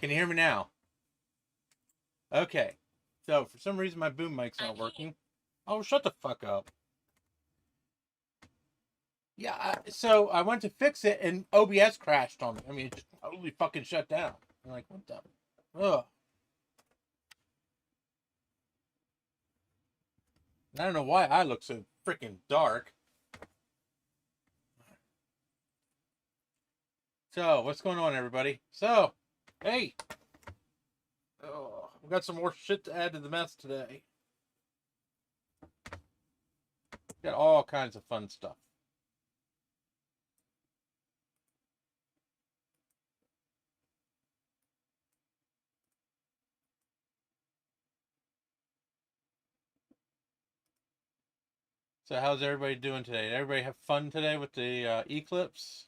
Can you hear me now? Okay. So, for some reason, my boom mic's not working. Oh, shut the fuck up. Yeah, so I went to fix it, and OBS crashed on me. I mean, it just totally fucking shut down. I'm like, what the? Ugh. I don't know why I look so freaking dark. So, what's going on, everybody? So, hey. Oh, we got some more shit to add to the mess today. Got all kinds of fun stuff. So how's everybody doing today? Did everybody have fun today with the eclipse?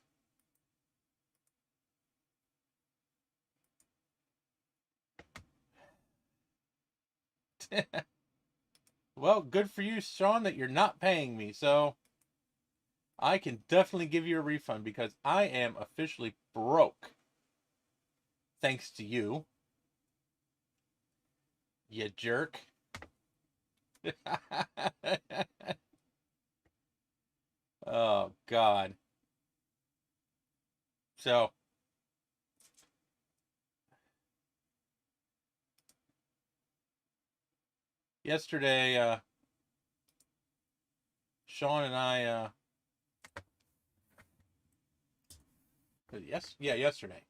Well, good for you, Sean, that you're not paying me. So I can definitely give you a refund because I am officially broke. Thanks to you. You jerk. Oh, God. So, yesterday, Sean and I, yesterday.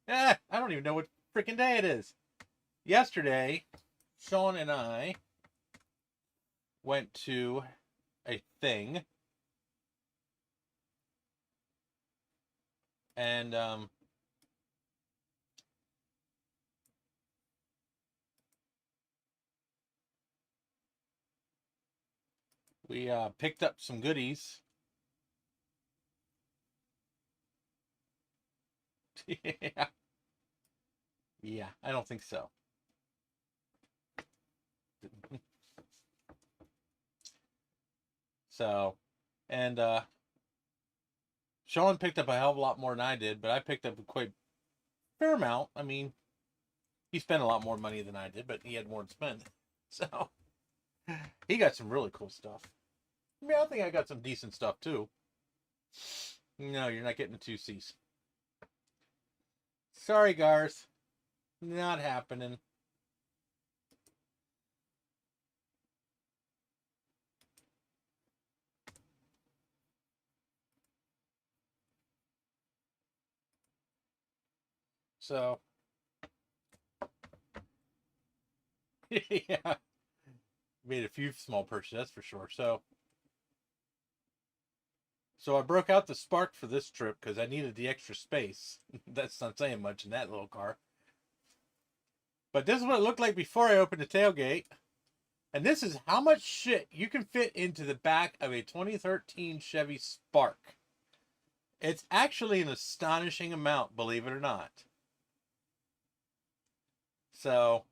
I don't even know what freaking day it is. Yesterday, Sean and I went to a thing, and we picked up some goodies. Yeah. Yeah, I don't think so. So, and Sean picked up a hell of a lot more than I did, but I picked up a quite fair amount. I mean, he spent a lot more money than I did, but he had more to spend. So, he got some really cool stuff. I mean, I think I got some decent stuff too. No, you're not getting the 2Cs. Sorry, Garth. Not happening. So, yeah. Made a few small purchases, that's for sure. So I broke out the Spark for this trip because I needed the extra space. That's not saying much in that little car. But this is what it looked like before I opened the tailgate. And this is how much shit you can fit into the back of a 2013 Chevy Spark. It's actually an astonishing amount, believe it or not. So,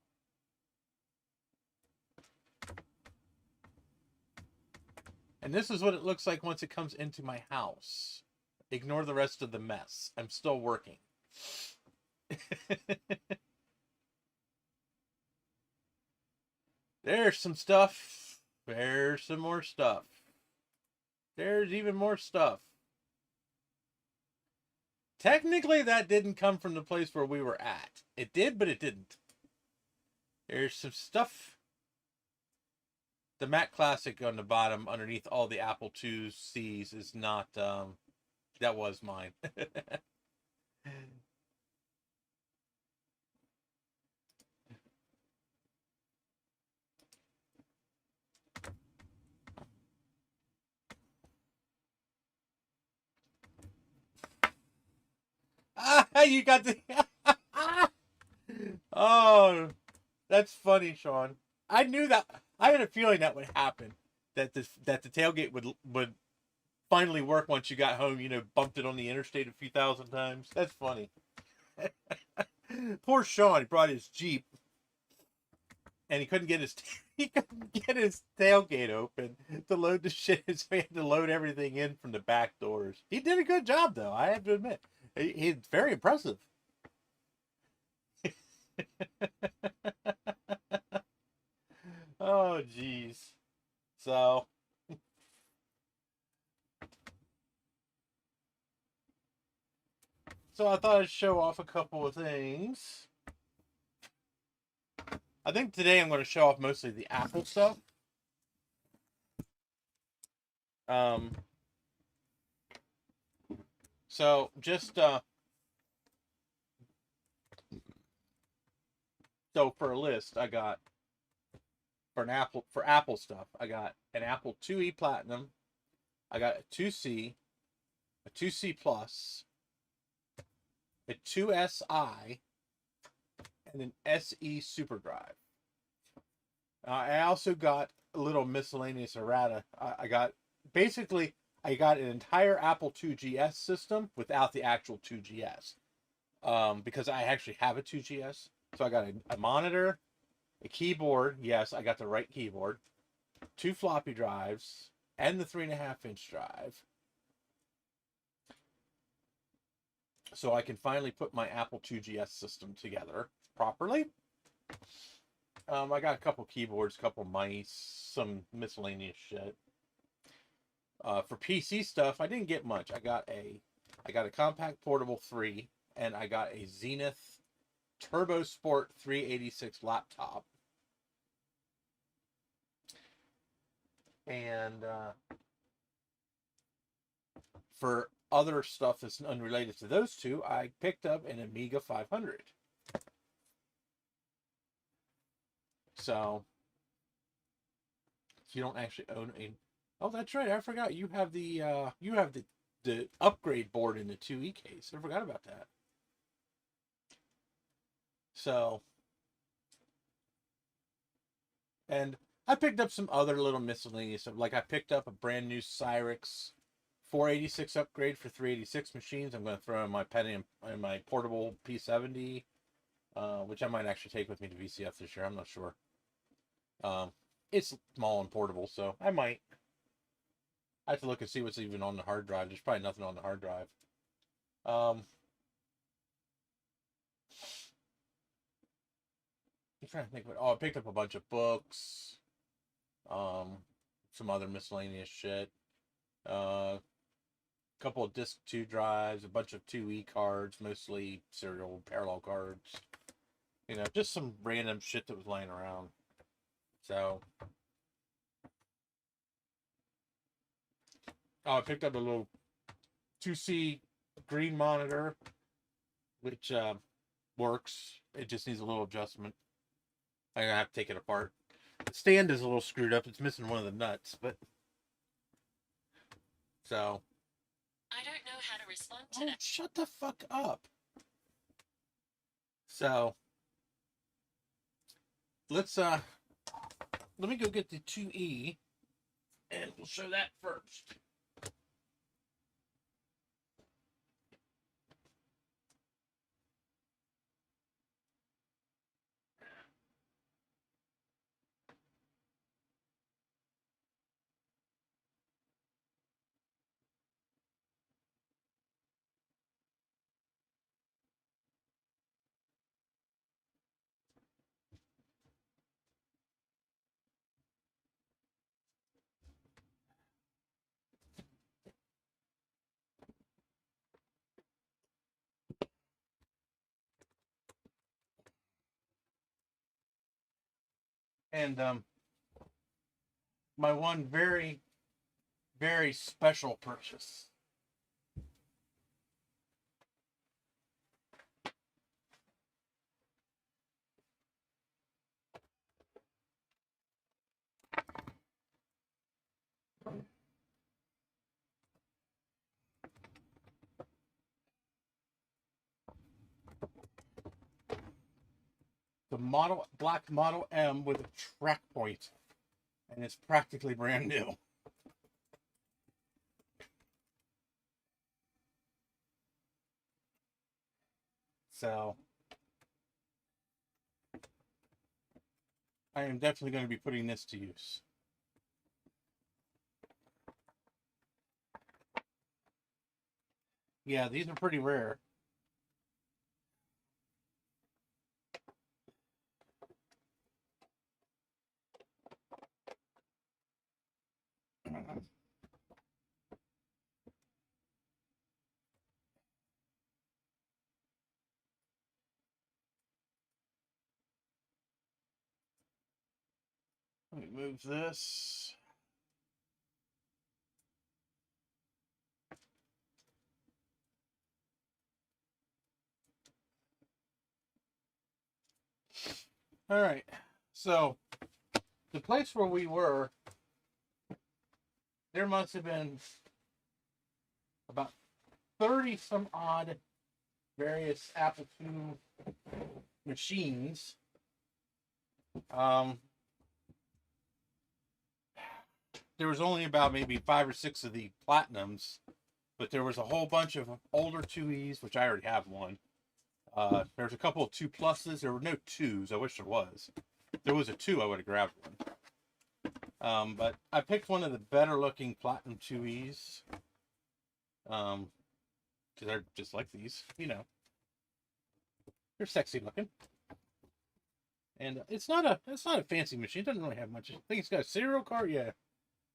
and this is what it looks like once it comes into my house. Ignore the rest of the mess. I'm still working. There's some stuff. There's some more stuff. There's even more stuff. Technically, that didn't come from the place where we were at. It did, but it didn't. There's some stuff. The Mac Classic on the bottom, underneath all the Apple IIc's, is not, that was mine. You got the... Oh, that's funny, Sean. I knew that. I had a feeling that would happen. That the tailgate would finally work once you got home. You know, bumped it on the interstate a few thousand times. That's funny. Poor Sean. He brought his Jeep, and he couldn't get his tailgate open to load the shit. So he had to load everything in from the back doors. He did a good job, though. I have to admit, he's very impressive. Oh, jeez. So, I thought I'd show off a couple of things. I think today I'm going to show off mostly the Apple stuff. Um, so just so for a list, I got for Apple stuff, I got an Apple IIe Platinum, I got a 2C, a 2C Plus, a 2SI, and an SE SuperDrive. I also got a little miscellaneous errata. I got basically I got an entire Apple 2GS system without the actual 2GS, because I actually have a 2GS. So I got a monitor, a keyboard. Yes, I got the right keyboard. 2 floppy drives and the 3.5-inch drive. So I can finally put my Apple 2GS system together properly. I got a couple keyboards, a couple mice, some miscellaneous shit. For PC stuff, I didn't get much. I got a Compact Portable 3, and I got a Zenith Turbo Sport 386 laptop. And for other stuff that's unrelated to those two, I picked up an Amiga 500. So, you don't actually own a... Oh, that's right. I forgot. You have the upgrade board in the 2E case. I forgot about that. So, and I picked up some other little miscellaneous stuff. Like I picked up a brand new Cyrix 486 upgrade for 386 machines. I'm going to throw in my in my portable P70, which I might actually take with me to VCF this year. I'm not sure. It's small and portable, so I might. I have to look and see what's even on the hard drive. There's probably nothing on the hard drive. I'm trying to think what. Oh, I picked up a bunch of books. Some other miscellaneous shit. Couple of disc 2 drives, a bunch of 2E cards, mostly serial parallel cards. You know, just some random shit that was laying around. So, I picked up a little 2C green monitor, which works. It just needs a little adjustment. I'm gonna have to take it apart. The stand is a little screwed up. It's missing one of the nuts, but so. I don't know how to respond to that. Shut the fuck up. So, let's let me go get the 2E, and we'll show that first. And my one very, very special purchase. The black Model M with a track point, and it's practically brand new. So I am definitely going to be putting this to use. Yeah, these are pretty rare. Let me move this. All right. So the place where we were, there must have been about 30 some odd various Apple II machines. There was only about maybe 5 or 6 of the Platinums, but there was a whole bunch of older 2Es, which I already have one. There's a couple of 2 Pluses. There were no 2s. I wish there was. If there was a 2, I would have grabbed one. But I picked one of the better looking Platinum 2Es. Because they're just like these, you know. They're sexy looking. And it's not a fancy machine. It doesn't really have much. I think it's got a serial card, yeah.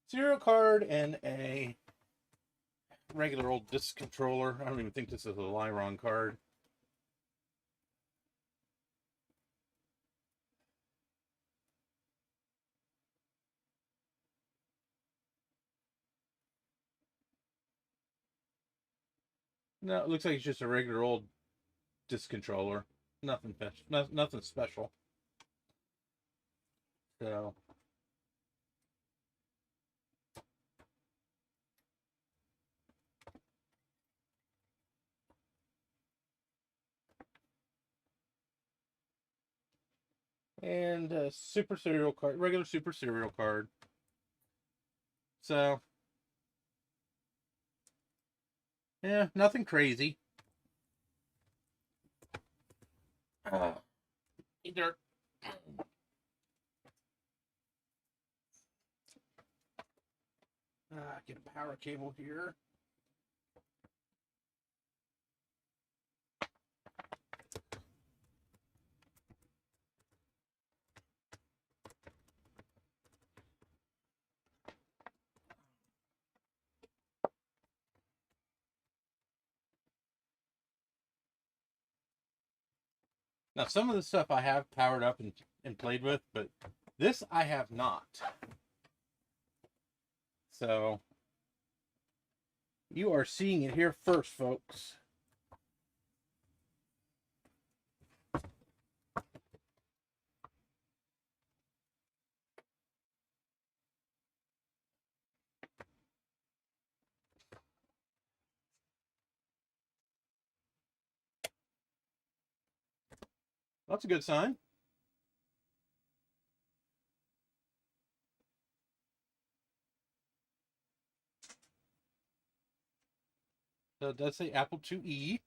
Serial card and a regular old disc controller. I don't even think this is a Lyron card. No, it looks like it's just a regular old disc controller. Nothing special. So and a super serial card, regular super serial card. So yeah, nothing crazy. Either get a power cable here. Now, some of the stuff I have powered up and played with, but this I have not. So, you are seeing it here first, folks. That's a good sign. So it does say Apple IIe.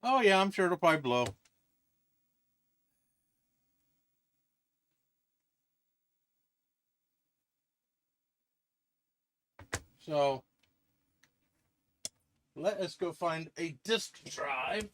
Oh yeah, I'm sure it'll probably blow. So let us go find a disk drive.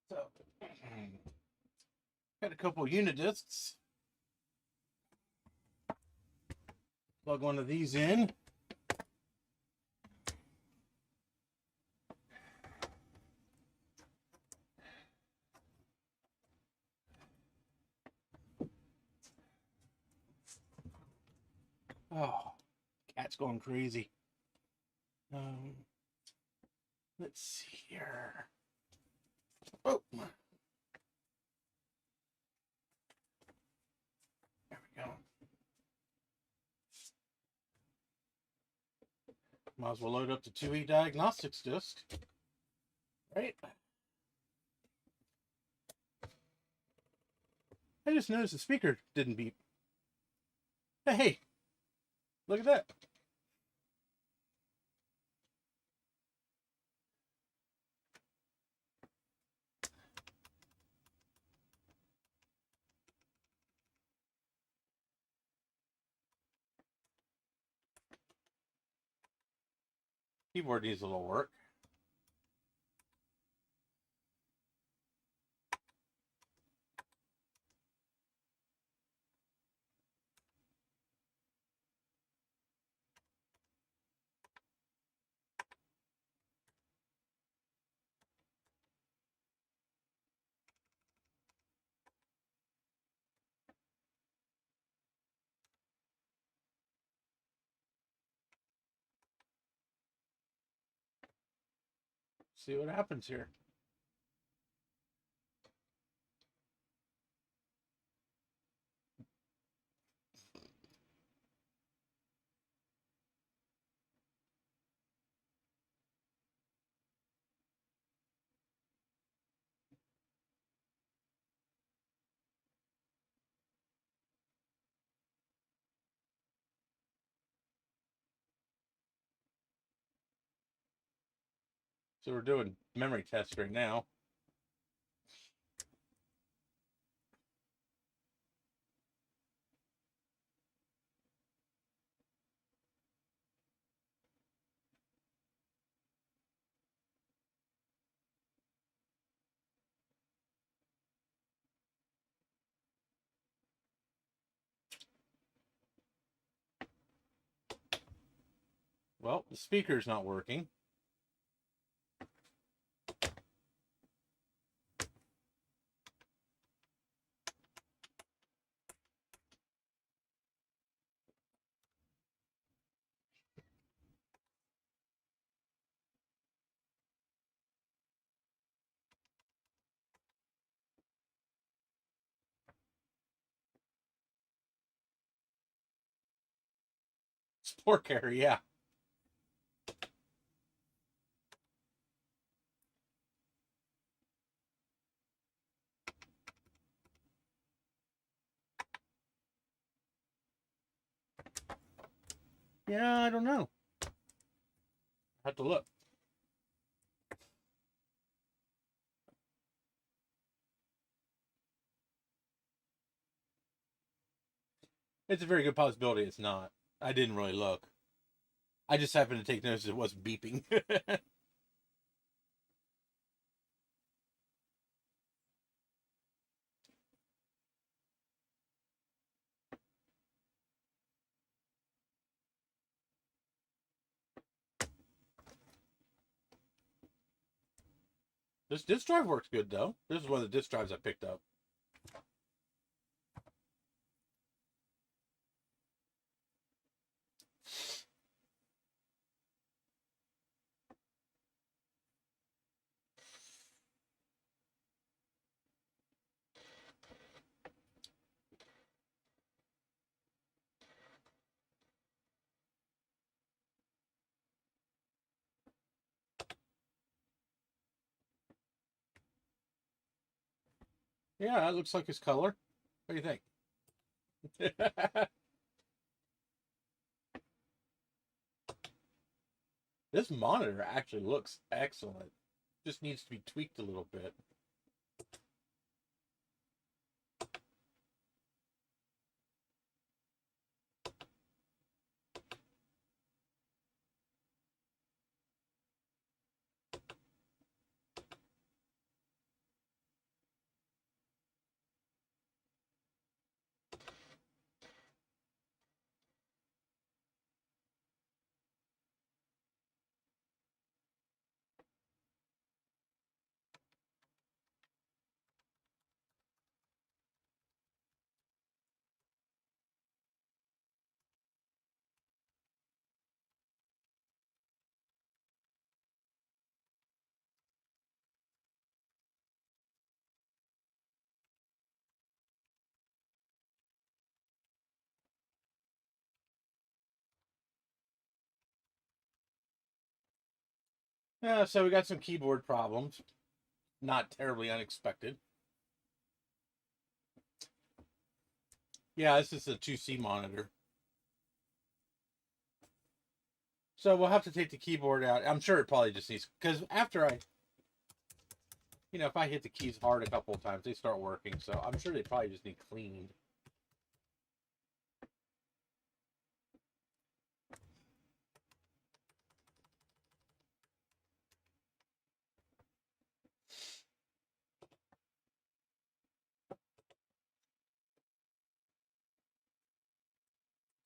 So got a couple unit discs. Plug one of these in. Oh, cat's going crazy. Let's see here. Oh, there we go. Might as well load up the 2E diagnostics disc, right? I just noticed the speaker didn't beep. Hey, look at that. Keyboard needs a little work. See what happens here. So we're doing memory tests right now. Well, the speaker's not working. Sport carry, yeah. Yeah, I don't know. I have to look. It's a very good possibility it's not. I didn't really look. I just happened to take notice it wasn't beeping. This disk drive works good though. This is one of the disk drives I picked up. Yeah, it looks like his color. What do you think? This monitor actually looks excellent. Just needs to be tweaked a little bit. So we got some keyboard problems. Not terribly unexpected. Yeah, this is a 2C monitor. So we'll have to take the keyboard out. I'm sure it probably just needs, because after if I hit the keys hard a couple of times, they start working. So I'm sure they probably just need cleaned.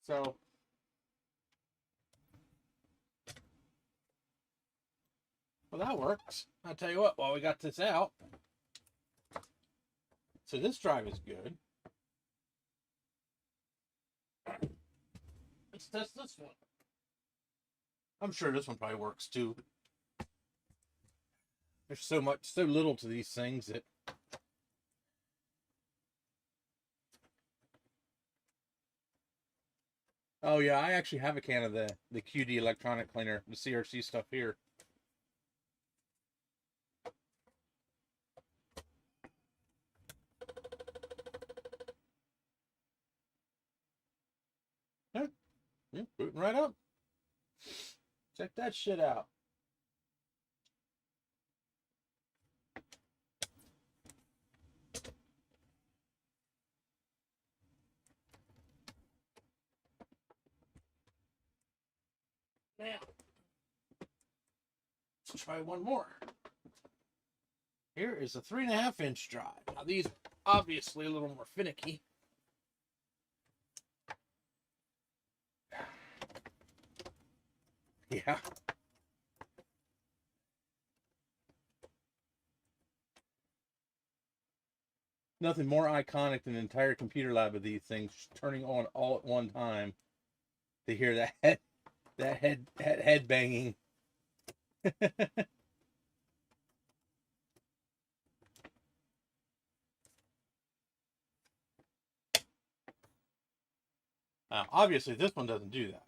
So well, that works. I'll tell you what, while we got this out. So this drive is good. Let's test this one. I'm sure this one probably works too. There's so little to these things that. Oh yeah, I actually have a can of the QD electronic cleaner, the CRC stuff here. Yeah, booting right up. Check that shit out. Now, let's try one more. Here is a 3.5-inch drive. Now these are obviously a little more finicky. Yeah. Nothing more iconic than an entire computer lab of these things turning on all at one time to hear that head banging. Obviously, this one doesn't do that.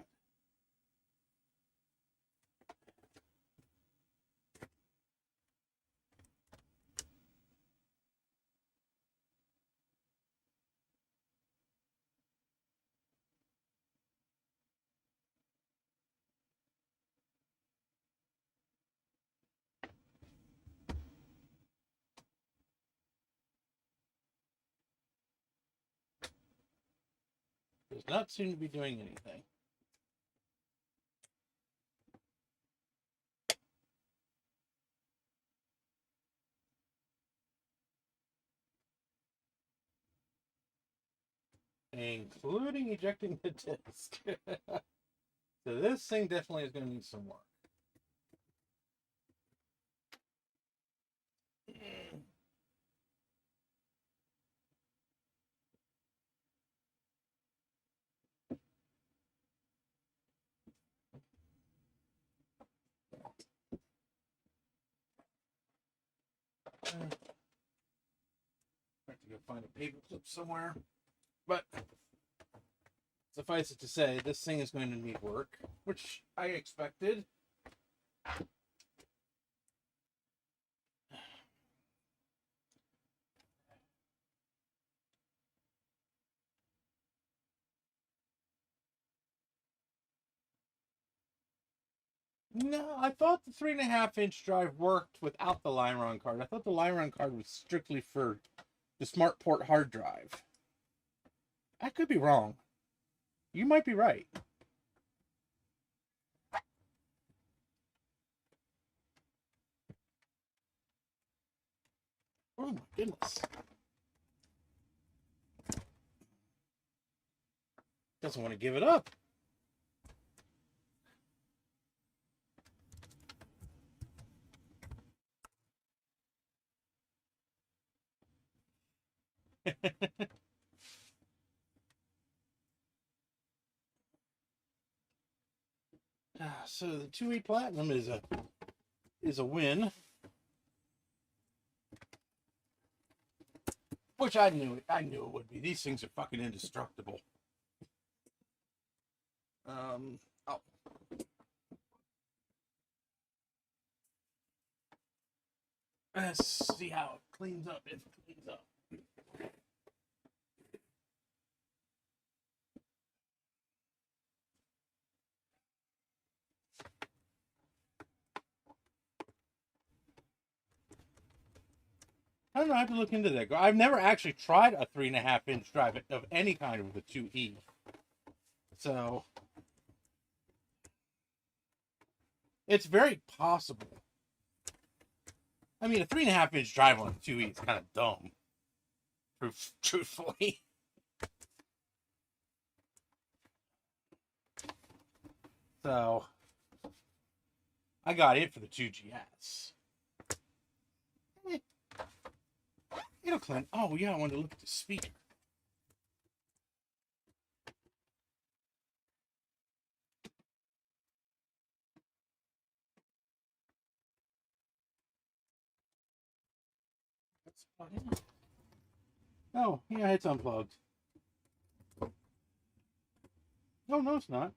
Does not seem to be doing anything. Including ejecting the disk. So this thing definitely is going to need some work. I have to go find a paper clip somewhere. But suffice it to say, this thing is going to need work, which I expected. No, I thought the 3.5-inch drive worked without the line run card. I thought the line run card was strictly for the smart port hard drive. I could be wrong. You might be right. Oh my goodness. Doesn't want to give it up. So the 2E Platinum is a win, which I knew it would be. These things are fucking indestructible. Oh. Let's see how it cleans up. If it cleans up. I don't know. I have to look into that. I've never actually tried a 3.5-inch drive of any kind with a 2E. So it's very possible. I mean, a 3.5-inch drive on a 2E is kind of dumb. Truthfully. So I got it for the 2GS. It'll clean. Oh yeah, I wanted to look at the speaker. Let's plug in. Oh yeah, it's unplugged. Oh no, it's not.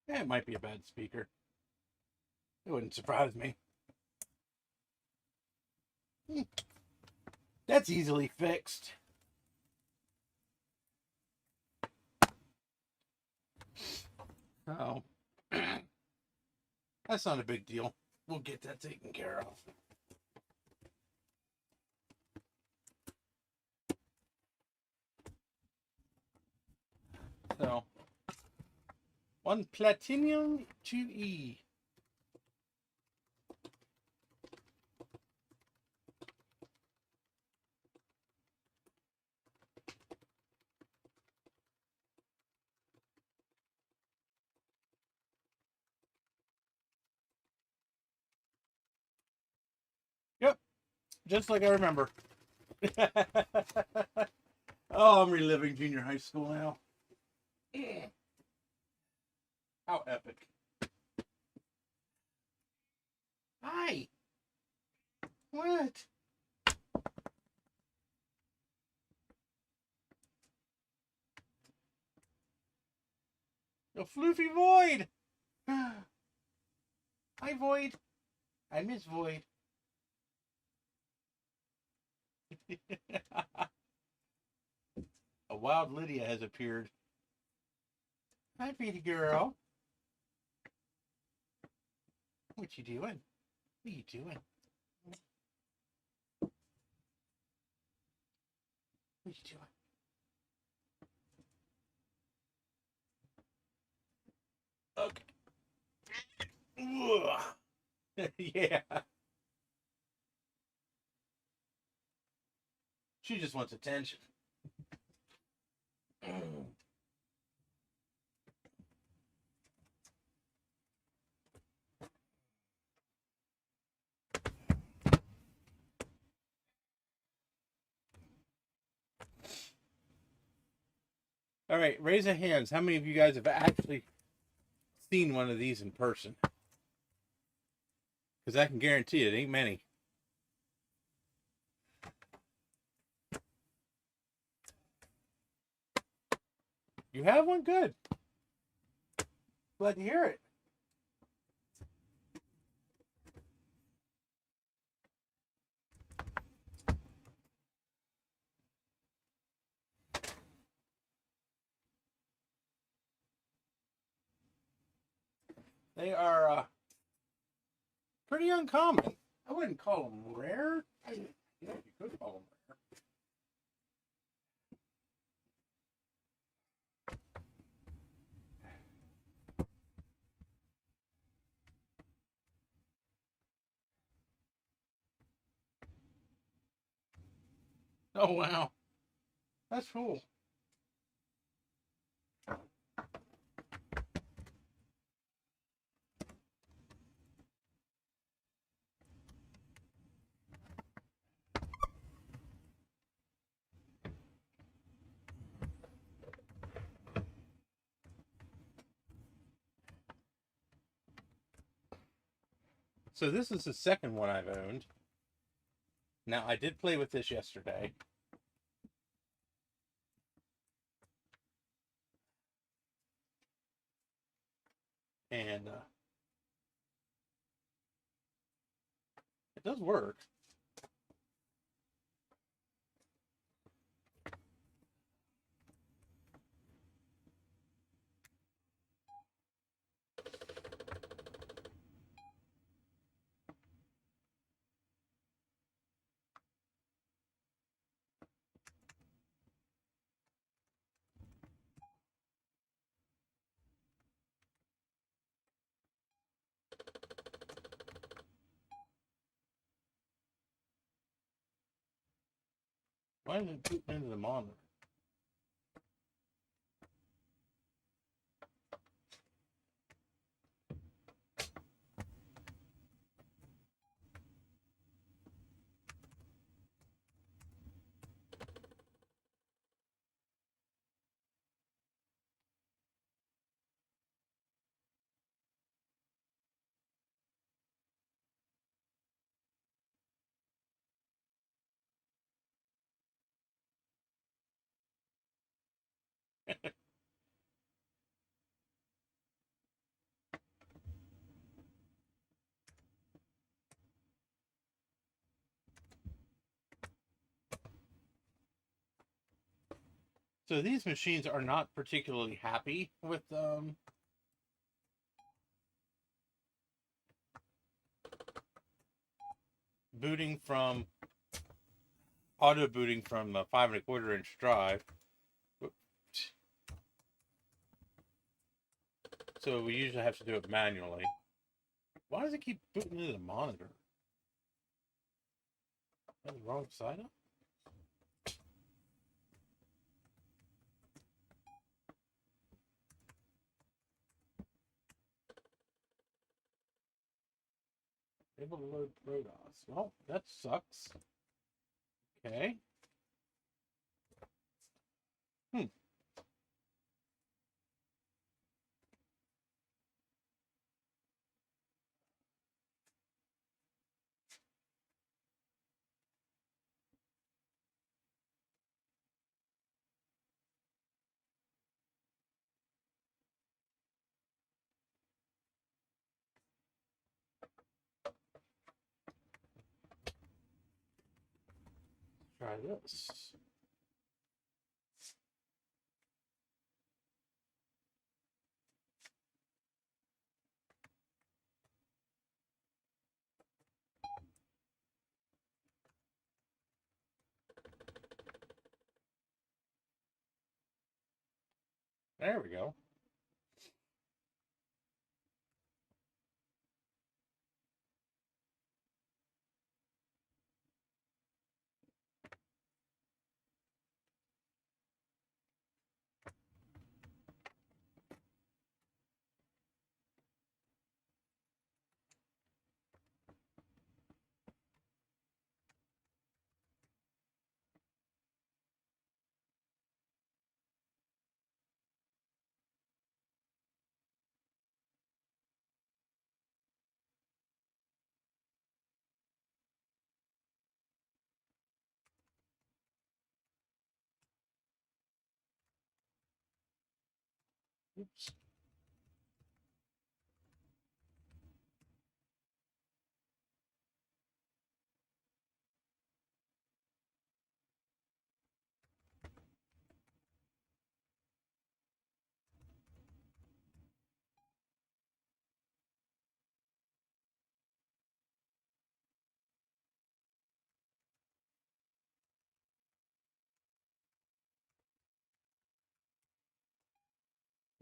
Yeah, it might be a bad speaker. It wouldn't surprise me. That's easily fixed. Oh, that's not a big deal. We'll get that taken care of. So, one Platinum 2E. Yep, just like I remember. Oh, I'm reliving junior high school now. How epic. Hi. What? A floofy Void. Hi, Void. I miss Void. A wild Lydia has appeared. Hi, pretty girl. What you doing? What you doing? What you doing? Okay. Yeah. She just wants attention. All right, raise of hands. How many of you guys have actually seen one of these in person? Because I can guarantee it ain't many. You have one? Good. Glad to hear it. They are pretty uncommon. I wouldn't call them rare. You could call them rare. Oh, wow. That's cool. So this is the second one I've owned. Now, I did play with this yesterday. And it does work. Why is it booting into the monitor? So these machines are not particularly happy with booting from auto booting from a 5 1/4 inch drive. So we usually have to do it manually. Why does it keep booting into the monitor? Is that the wrong side up? Able to load Protoss. Well, that sucks. Okay. Try this. There we go. Oops.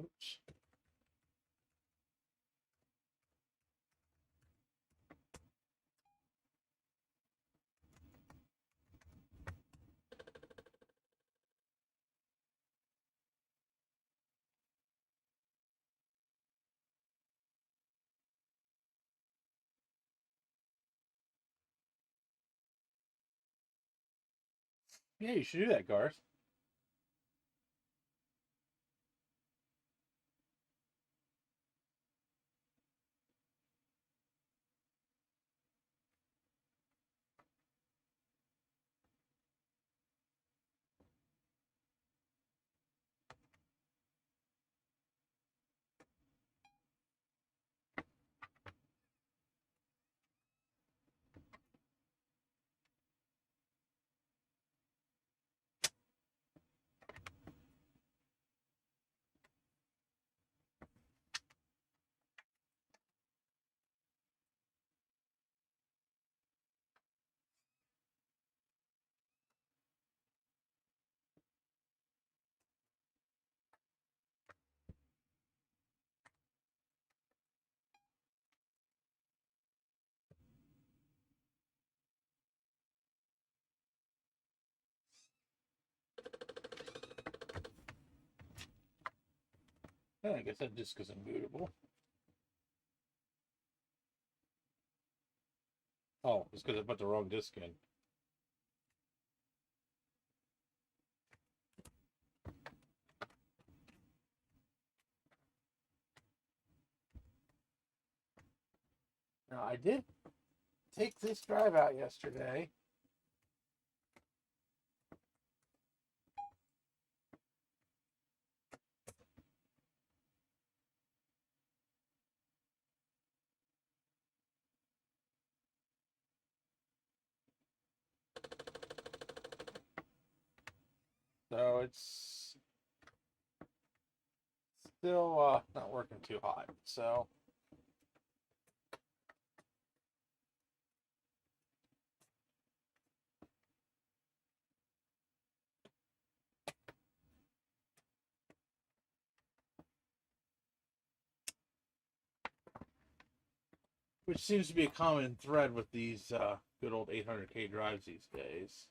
Oops. Yeah, you should do that, Garth. I guess that disc is immovable. Oh, it's because I put the wrong disc in. Now, I did take this drive out yesterday. So it's still not working too hot. So which seems to be a common thread with these good old 800K drives these days.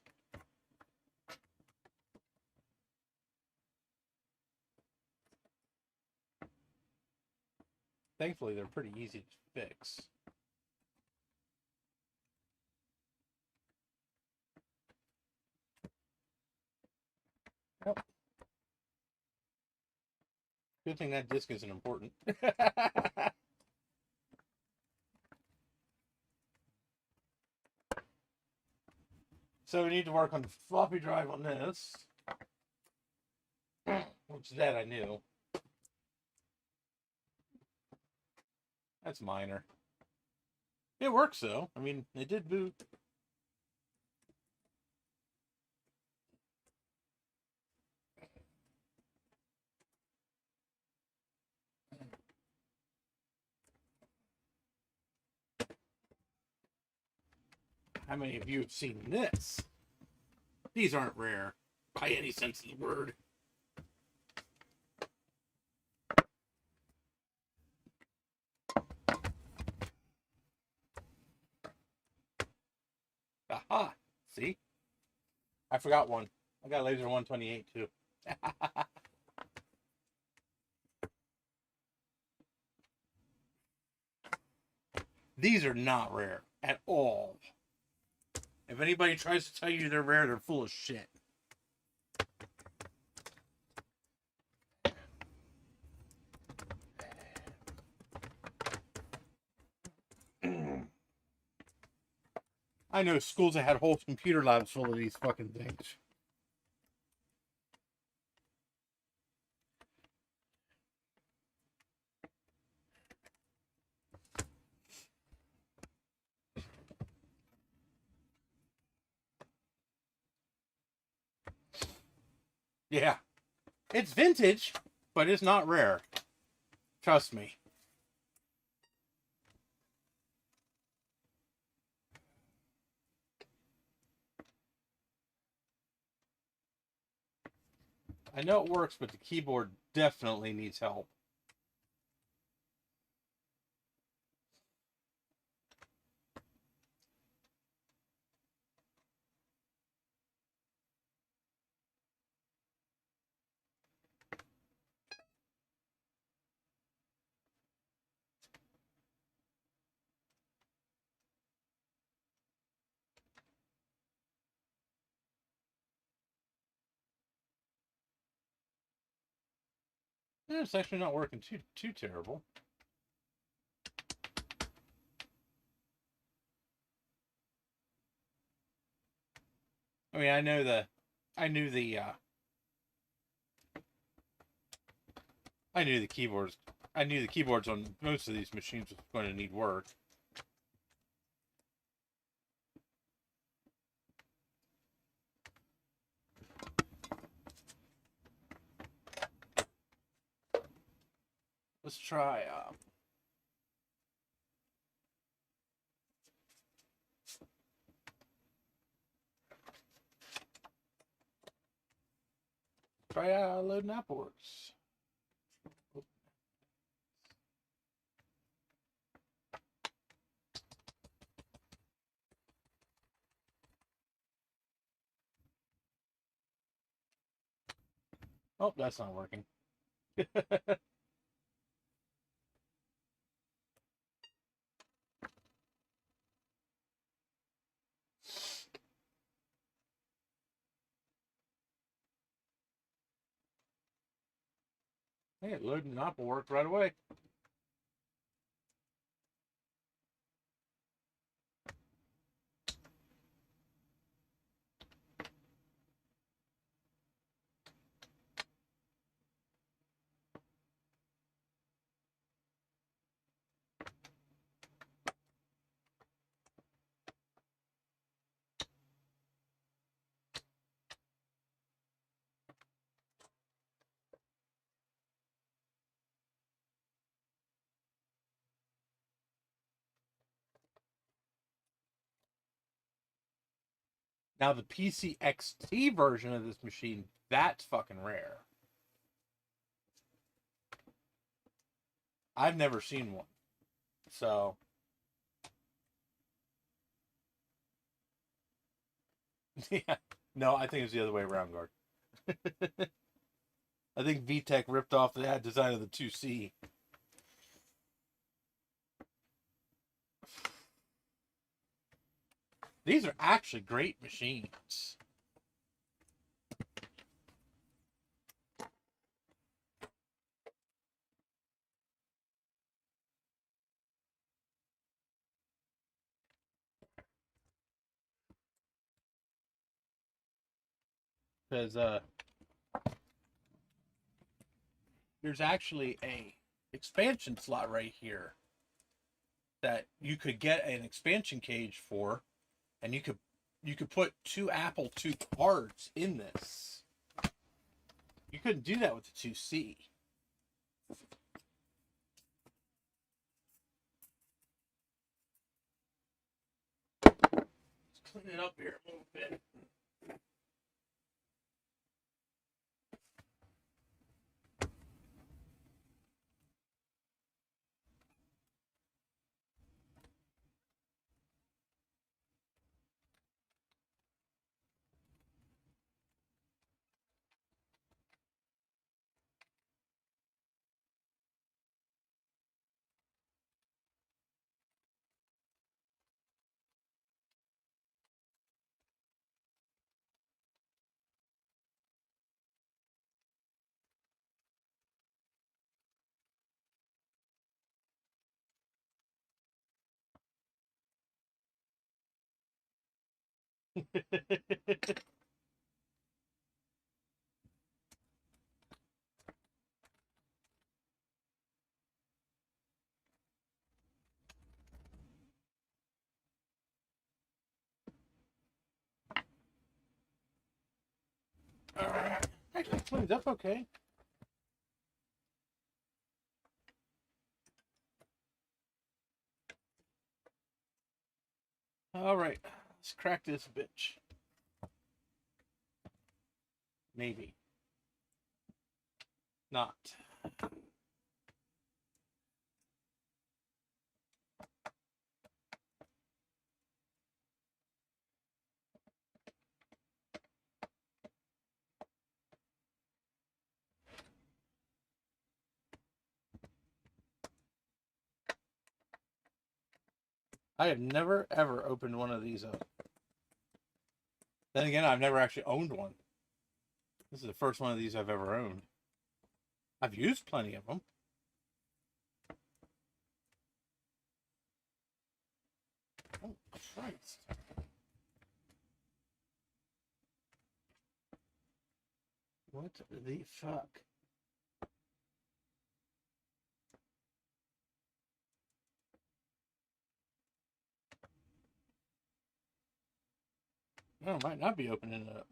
Thankfully, they're pretty easy to fix. Yep. Good thing that disc isn't important. So we need to work on the floppy drive on this. Which that I knew. That's minor. It works though. I mean, it did boot. How many of you have seen this? These aren't rare by any sense of the word. Aha! See? I forgot one. I got a laser 128 too. These are not rare at all. If anybody tries to tell you they're rare, they're full of shit. I know schools that had whole computer labs full of these fucking things. Yeah. It's vintage, but it's not rare. Trust me. I know it works, but the keyboard definitely needs help. It's actually not working too terrible. I mean, I knew the keyboards. I knew the keyboards on most of these machines was going to need work. Let's try. Try loading Appleworks. Oh, that's not working. Hey, loading up will work right away. Now the PCXT version of this machine, that's fucking rare. I've never seen one. So yeah. No, I think it's the other way around, Guard. I think VTech ripped off the design of the 2C. These are actually great machines. Because there's actually a expansion slot right here that you could get an expansion cage for, and you could put two Apple II cards in this. You couldn't do that with the 2C. Let's clean it up here a little bit. Alright. Actually, cleans up okay. Alright. Let's crack this bitch. Maybe. Not. I have never ever opened one of these up. Then again, I've never actually owned one. This is the first one of these I've ever owned. I've used plenty of them. Oh, Christ. What the fuck? No, it might not be opening it up.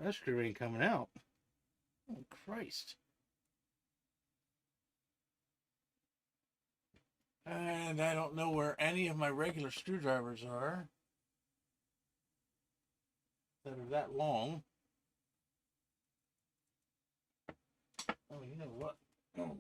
That screw ain't coming out. Oh, Christ. And I don't know where any of my regular screwdrivers are that are that long. Oh, you know what? Oh.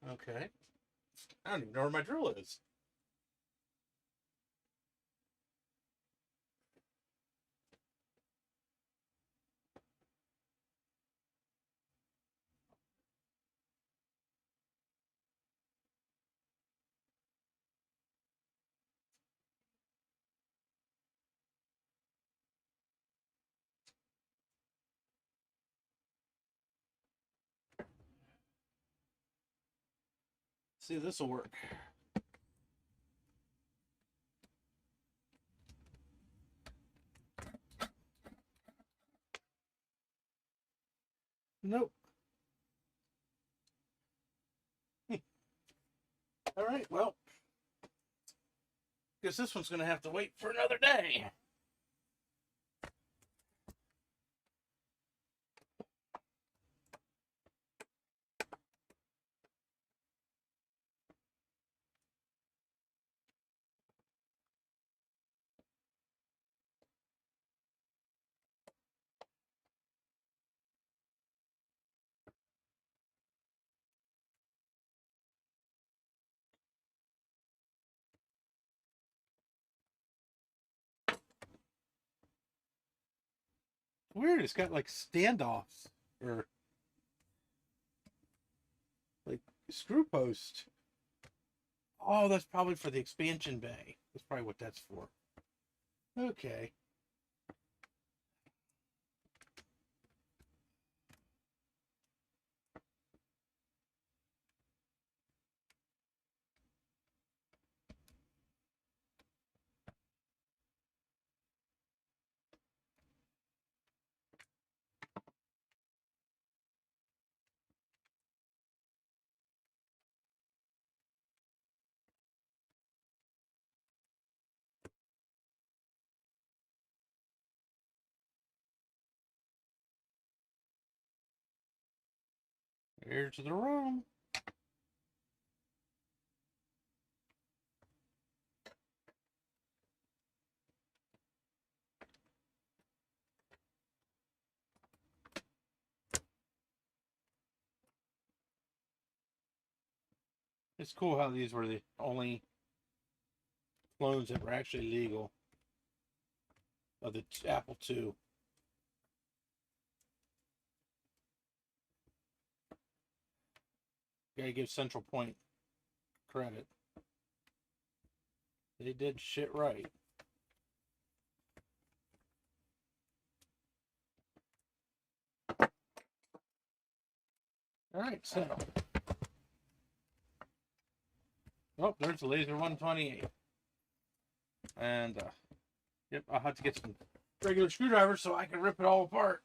Okay. I don't even know where my drill is. See if this will work. Nope. All right, well, guess this one's going to have to wait for another day. Weird, it's got like standoffs or like screw post. Oh, that's probably for the expansion bay. That's probably what that's for. Okay. Here's the room. It's cool how these were the only clones that were actually legal of the Apple II. Gotta give Central Point credit. They did shit right. Alright, so. Oh, there's the laser 128. And, yep, I'll have to get some regular screwdrivers so I can rip it all apart.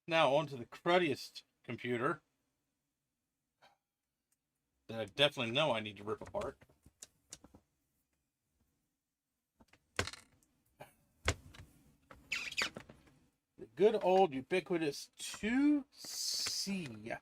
Now, onto the cruddiest computer that I definitely know I need to rip apart. The good old ubiquitous 2C.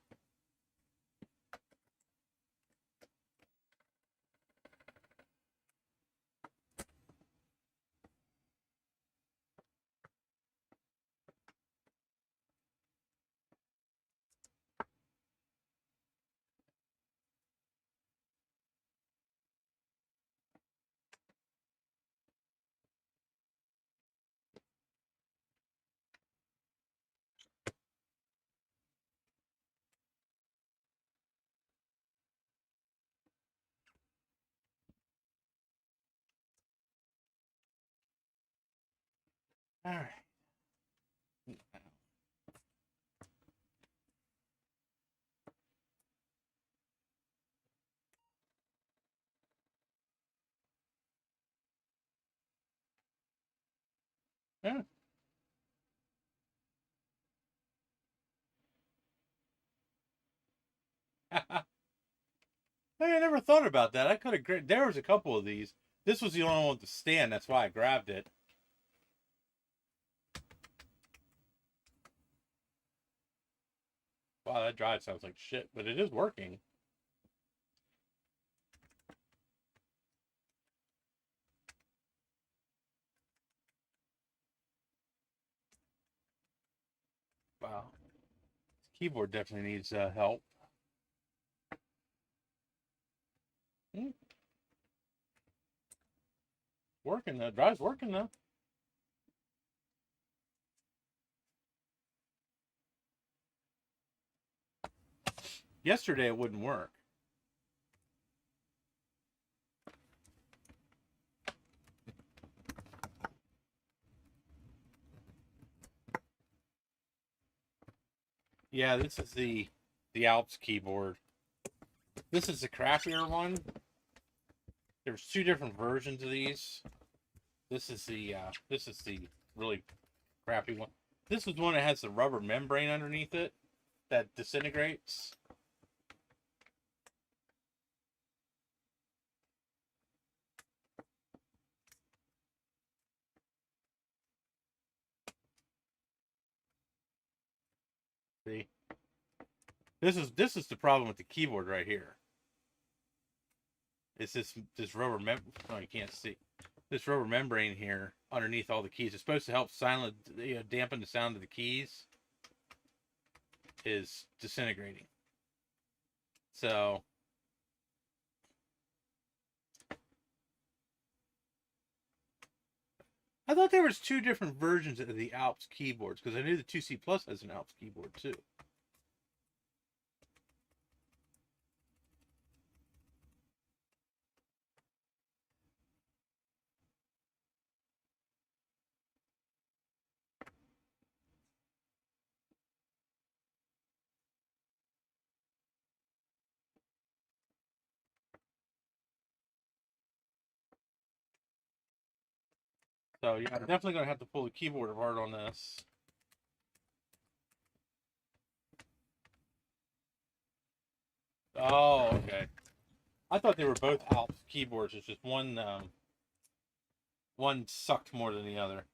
All right. Yeah. Hey, I never thought about that. I could have. There was a couple of these. This was the only one with the stand. That's why I grabbed it. Wow, that drive sounds like shit, but it is working. keyboard definitely needs help. Working though. Drive's working though. Yesterday it wouldn't work. Yeah, this is the Alps keyboard. This is the crappier one. There's two different versions of these. This is the really crappy one. This is one that has the rubber membrane underneath it that disintegrates. See? This is the problem with the keyboard right here. It's this rubber oh, you can't see. This rubber membrane here underneath all the keys. It's supposed to help dampen the sound of the keys. Is disintegrating. So I thought there was two different versions of the Alps keyboards because I knew the 2C Plus has an Alps keyboard too. So yeah, I'm definitely gonna have to pull the keyboard apart on this. Oh, okay. I thought they were both Alps keyboards. It's just one one sucked more than the other.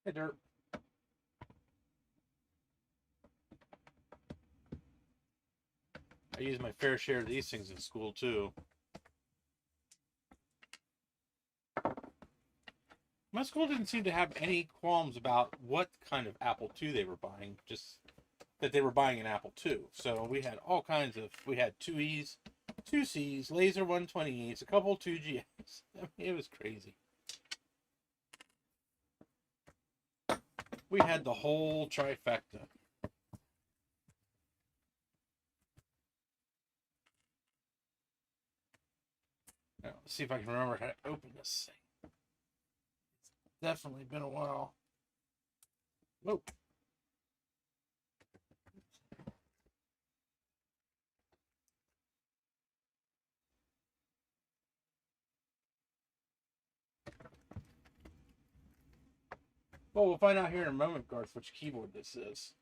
Hey, Dirt. I use my fair share of these things in school too. My school didn't seem to have any qualms about what kind of Apple II they were buying, just that they were buying an Apple II. So we had all kinds of, we had 2Es, 2Cs, laser 128s, a couple 2GS. I mean, it was crazy. We had the whole trifecta. Now, let's see if I can remember how to open this thing. It's definitely been a while. Whoa. Well, we'll find out here in a moment, Garth, which keyboard this is.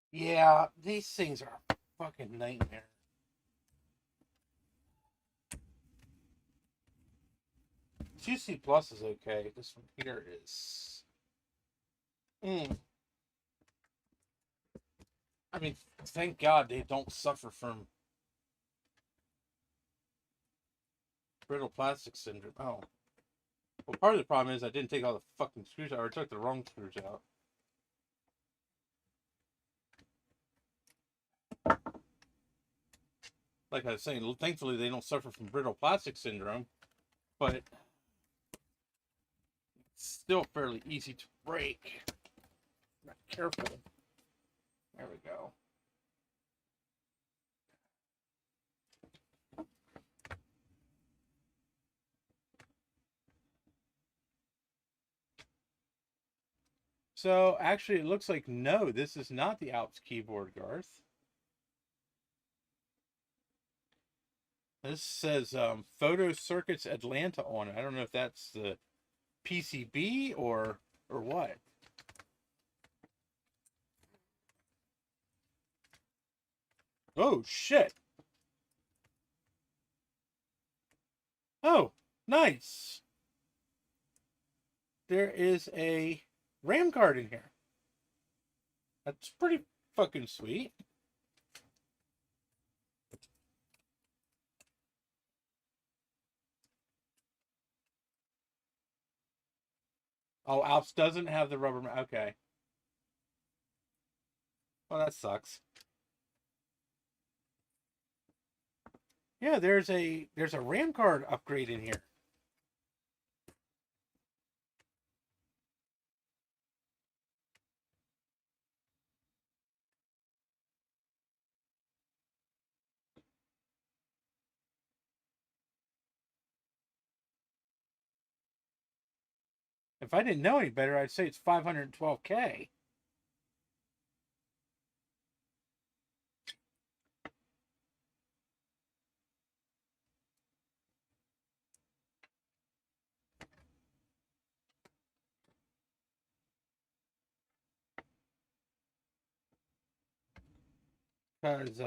Yeah, these things are a fucking nightmare. QC Plus is okay. This one here is. I mean, thank God they don't suffer from brittle plastic syndrome. Oh. Well, part of the problem is I didn't take all the fucking screws out, or I took the wrong screws out. Like I was saying, thankfully they don't suffer from brittle plastic syndrome, but it's still fairly easy to break. Not careful. There we go. So actually, it looks like no, this is not the Alps keyboard, Garth. This says Photo Circuits Atlanta on it. I don't know if that's the PCB or what. Oh shit. Oh, nice. There is a RAM card in here. That's pretty fucking sweet. Oh, Alps doesn't have the rubber. Okay. Well, that sucks. Yeah, there's a RAM card upgrade in here. If I didn't know any better, I'd say it's 512K. Because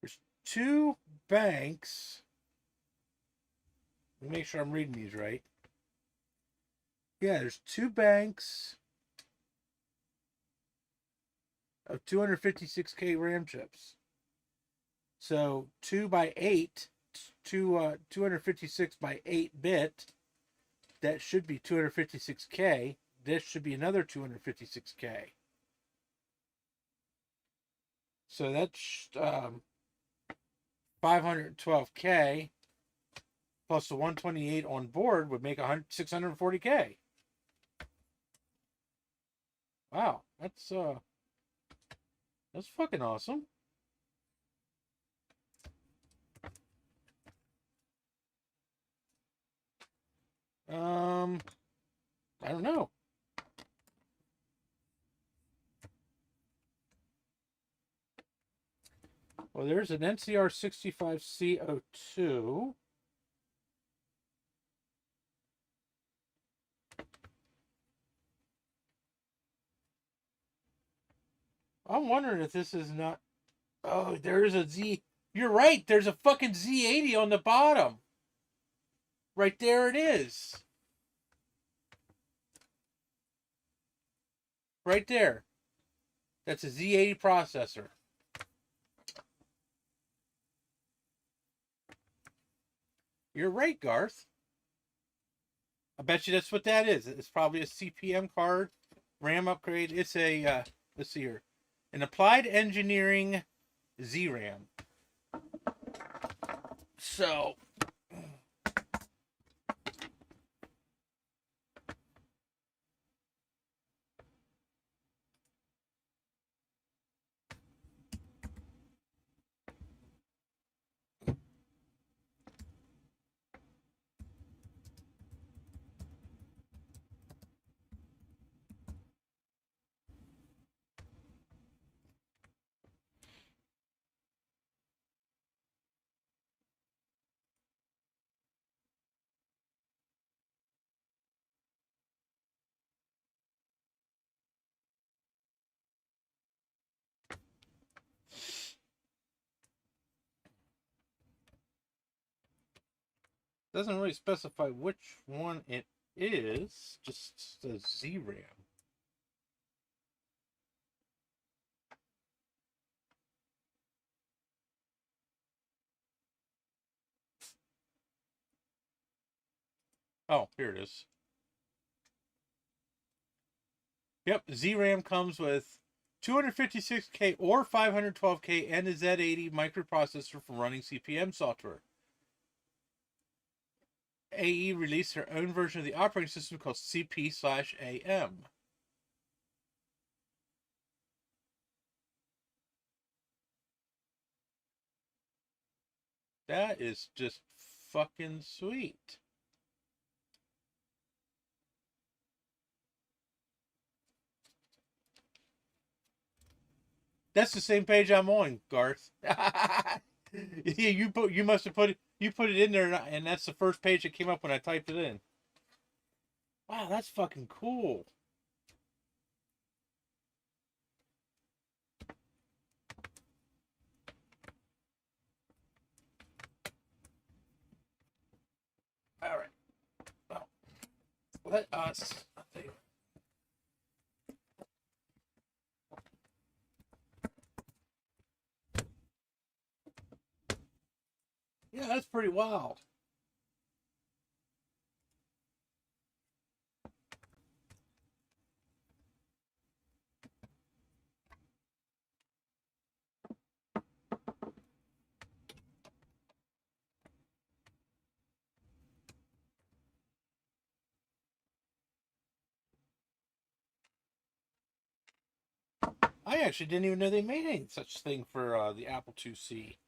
there's two banks. Let me make sure I'm reading these right. Yeah, there's two banks of 256K RAM chips. So 2 by 8, 256 by 8 bit. That should be 256K. This should be another 256K. So that's 512K plus the 128 on board would make 640K. Wow, that's fucking awesome. I don't know. Well, there's an NCR 65C02. I'm wondering if this is not. Oh, there's a Z. You're right. There's a fucking Z80 on the bottom. Right there it is. Right there. That's a Z80 processor. You're right, Garth. I bet you that's what that is. It's probably a CPM card, RAM upgrade. It's a, let's see here, an Applied Engineering ZRAM. So, doesn't really specify which one it is, just says ZRAM. Oh, here it is. Yep, ZRAM comes with 256K or 512K and a Z80 microprocessor for running CPM software. AE released their own version of the operating system called CP/AM. That is just fucking sweet. That's the same page I'm on, Garth. Yeah, you must have put it in there, and that's the first page that came up when I typed it in. Wow, that's fucking cool. All right. Well, let us. Yeah, that's pretty wild. I actually didn't even know they made any such thing for the Apple IIc.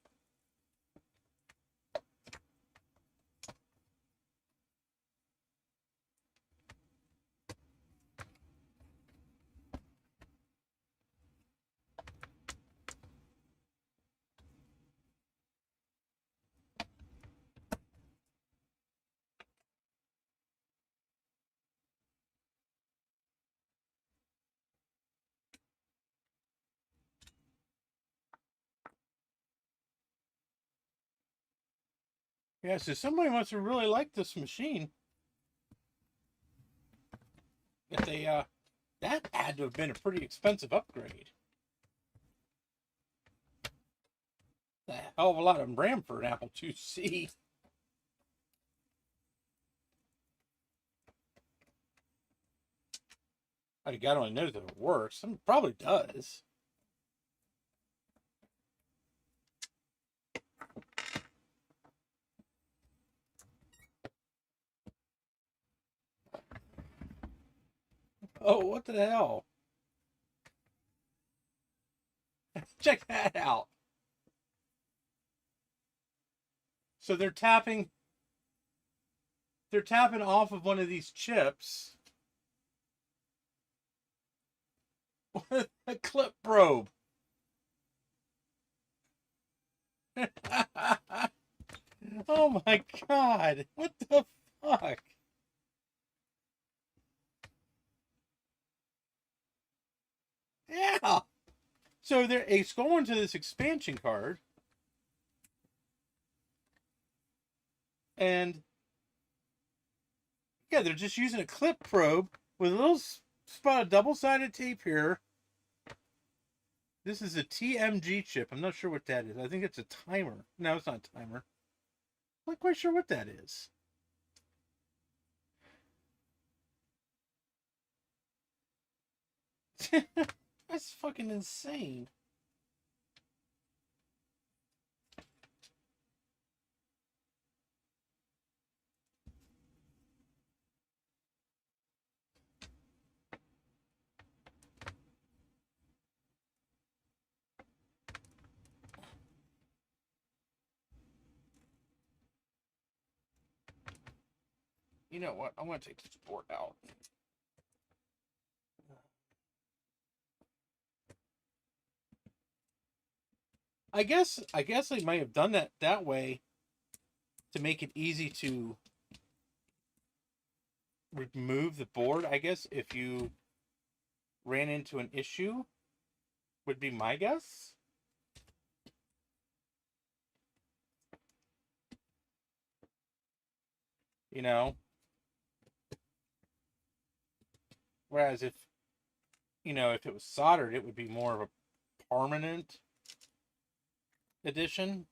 Yeah, so somebody must have really liked this machine. If they that had to have been a pretty expensive upgrade. A hell of a lot of RAM for an Apple IIc. God only knows if it works. It probably does. Oh, what the hell? Check that out. So they're tapping off of one of these chips with a clip probe. Oh my god. What the fuck? Yeah. So it's going to this expansion card. And yeah, they're just using a clip probe with a little spot of double-sided tape here. This is a TMG chip. I'm not sure what that is. I think it's a timer. No, it's not a timer. I'm not quite sure what that is. That's fucking insane. You know what? I'm going to take this board out. I guess they might have done that way to make it easy to remove the board. I guess if you ran into an issue, would be my guess. You know, whereas if it was soldered, it would be more of a permanent addition.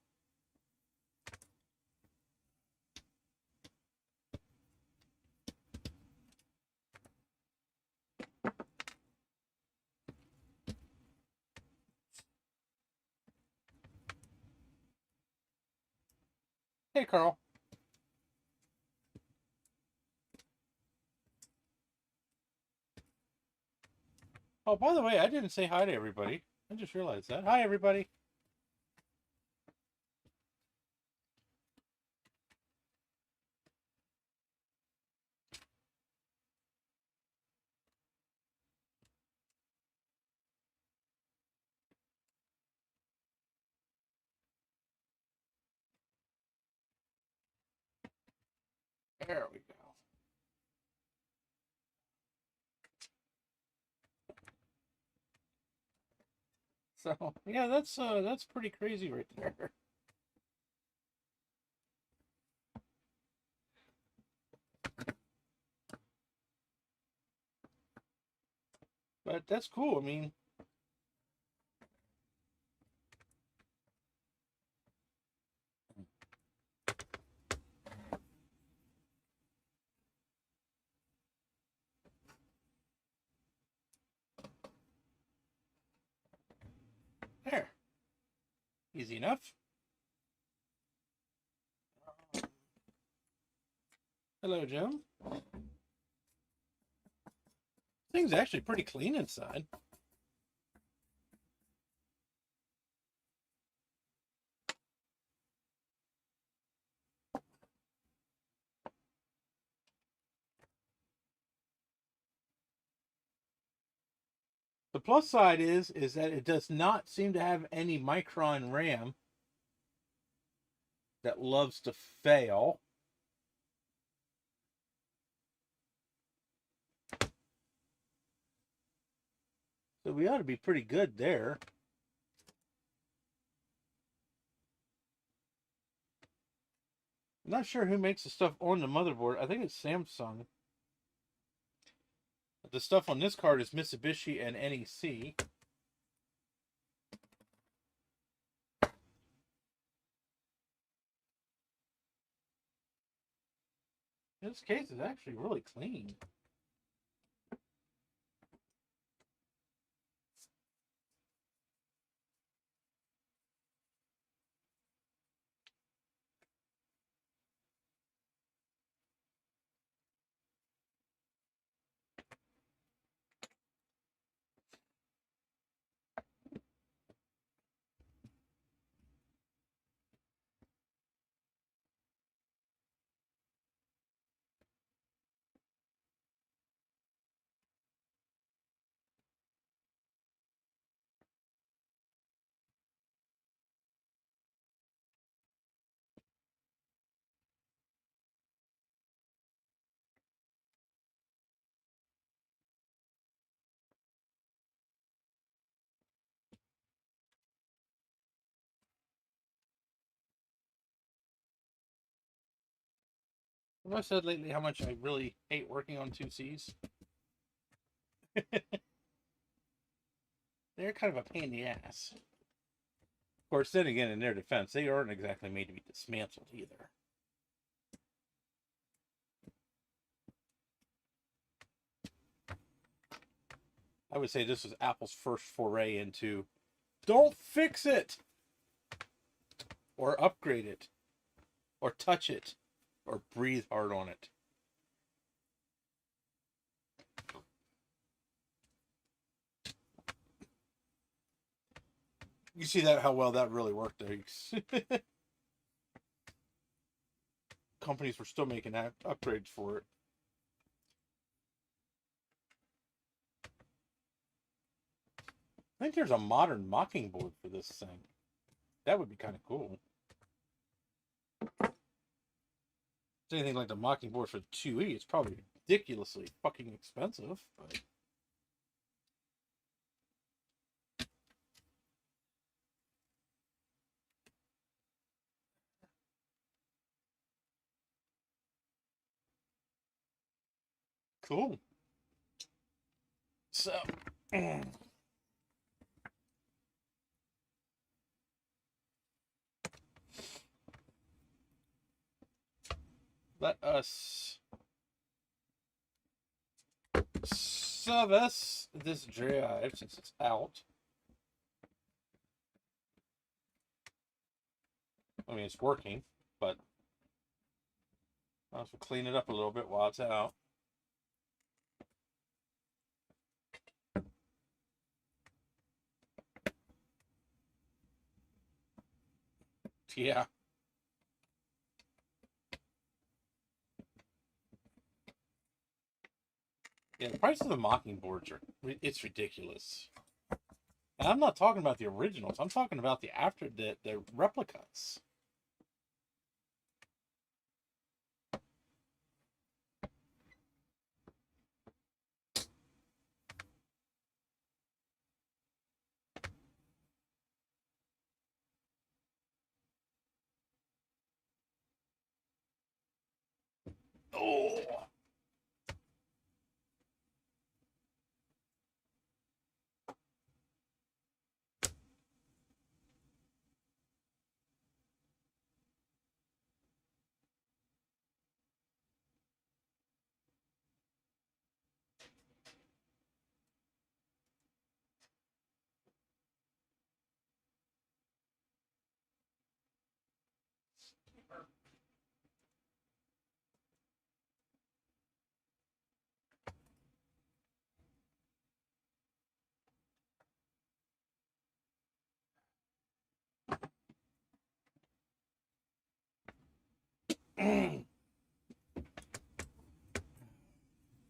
Hey, Carl. Oh, by the way, I didn't say hi to everybody. I just realized that. Hi, everybody. There we go. So yeah, that's pretty crazy right there. But that's cool. I mean, there, easy enough. Hello, Jim. Thing's actually pretty clean inside. The plus side is that it does not seem to have any Micron RAM that loves to fail. So we ought to be pretty good there. I'm not sure who makes the stuff on the motherboard. I think it's Samsung. The stuff on this card is Mitsubishi and NEC. This case is actually really clean. Have I said lately how much I really hate working on 2Cs? They're kind of a pain in the ass. Of course, then again, in their defense, they aren't exactly made to be dismantled either. I would say this was Apple's first foray into don't fix it, or upgrade it, or touch it, or breathe hard on it. You see that how well that really worked, though. Companies were still making upgrades for it. I think there's a modern Mockingbird for this thing. That would be kind of cool. If it's anything like the Mockingbird for the 2E, it's probably ridiculously fucking expensive. But cool. So, let us service this drive since it's out. I mean, it's working, but I'll also clean it up a little bit while it's out. Yeah. Yeah, the price of the Mockingboards it's ridiculous. And I'm not talking about the originals. I'm talking about the replicas. Oh.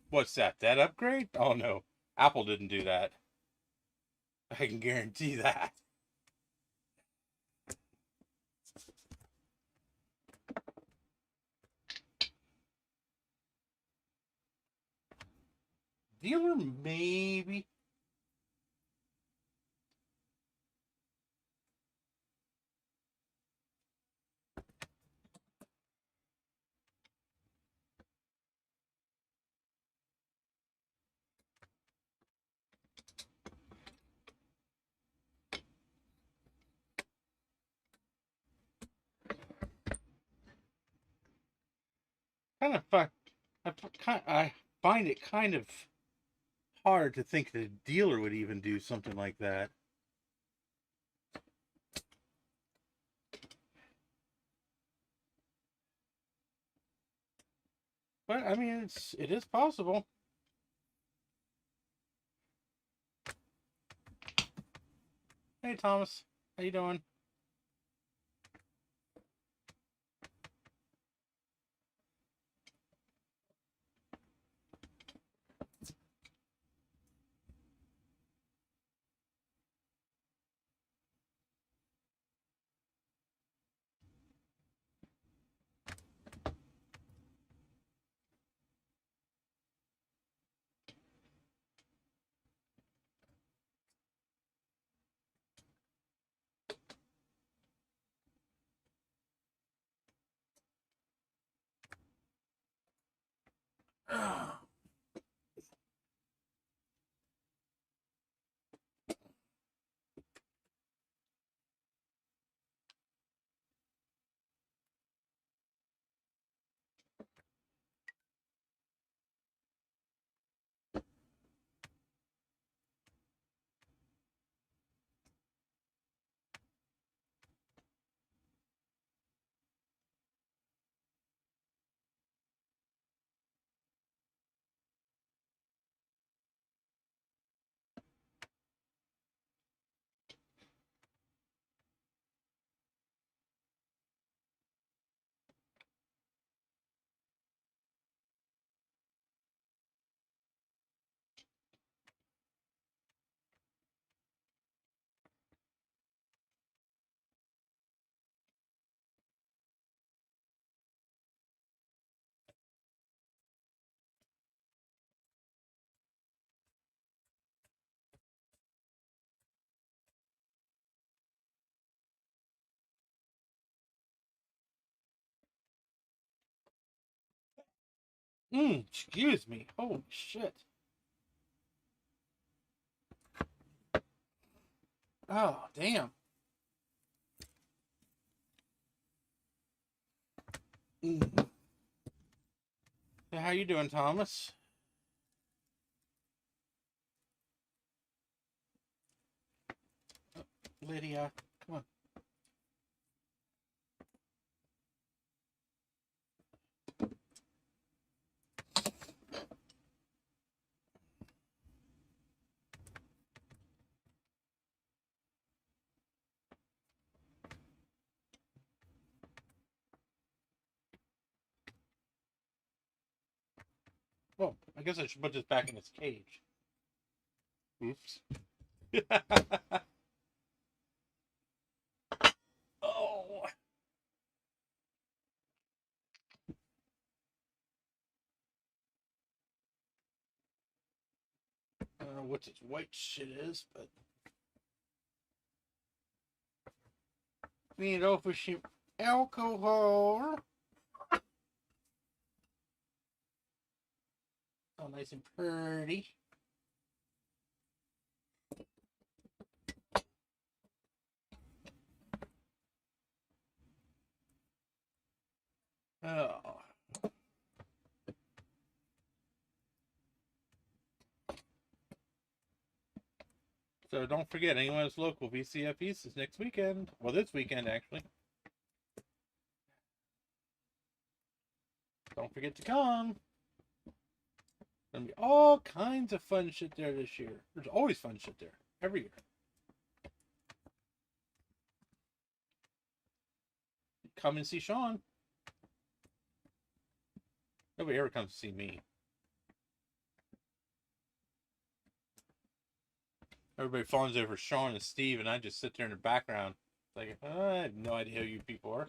What's that? That upgrade? Oh no. Apple didn't do that. I can guarantee that. Dealer, maybe. Kind of fun. I find it kind of hard to think that a dealer would even do something like that. But I mean, it is possible. Hey Thomas, how you doing? Excuse me. Holy shit. Oh, damn. Mm. Hey, how you doing, Thomas? Lydia, come on. Well, I guess I should put this back in its cage. Oops. Oh. I don't know what this white shit is, but clean it off with some alcohol. Oh, nice and pretty. Oh. So don't forget, anyone that's local, VCF East is next weekend. Well, this weekend, actually. Don't forget to come. There's going to be all kinds of fun shit there this year. There's always fun shit there. Every year. Come and see Sean. Nobody ever comes to see me. Everybody fawns over Sean and Steve, and I just sit there in the background. Like, I have no idea who you people are.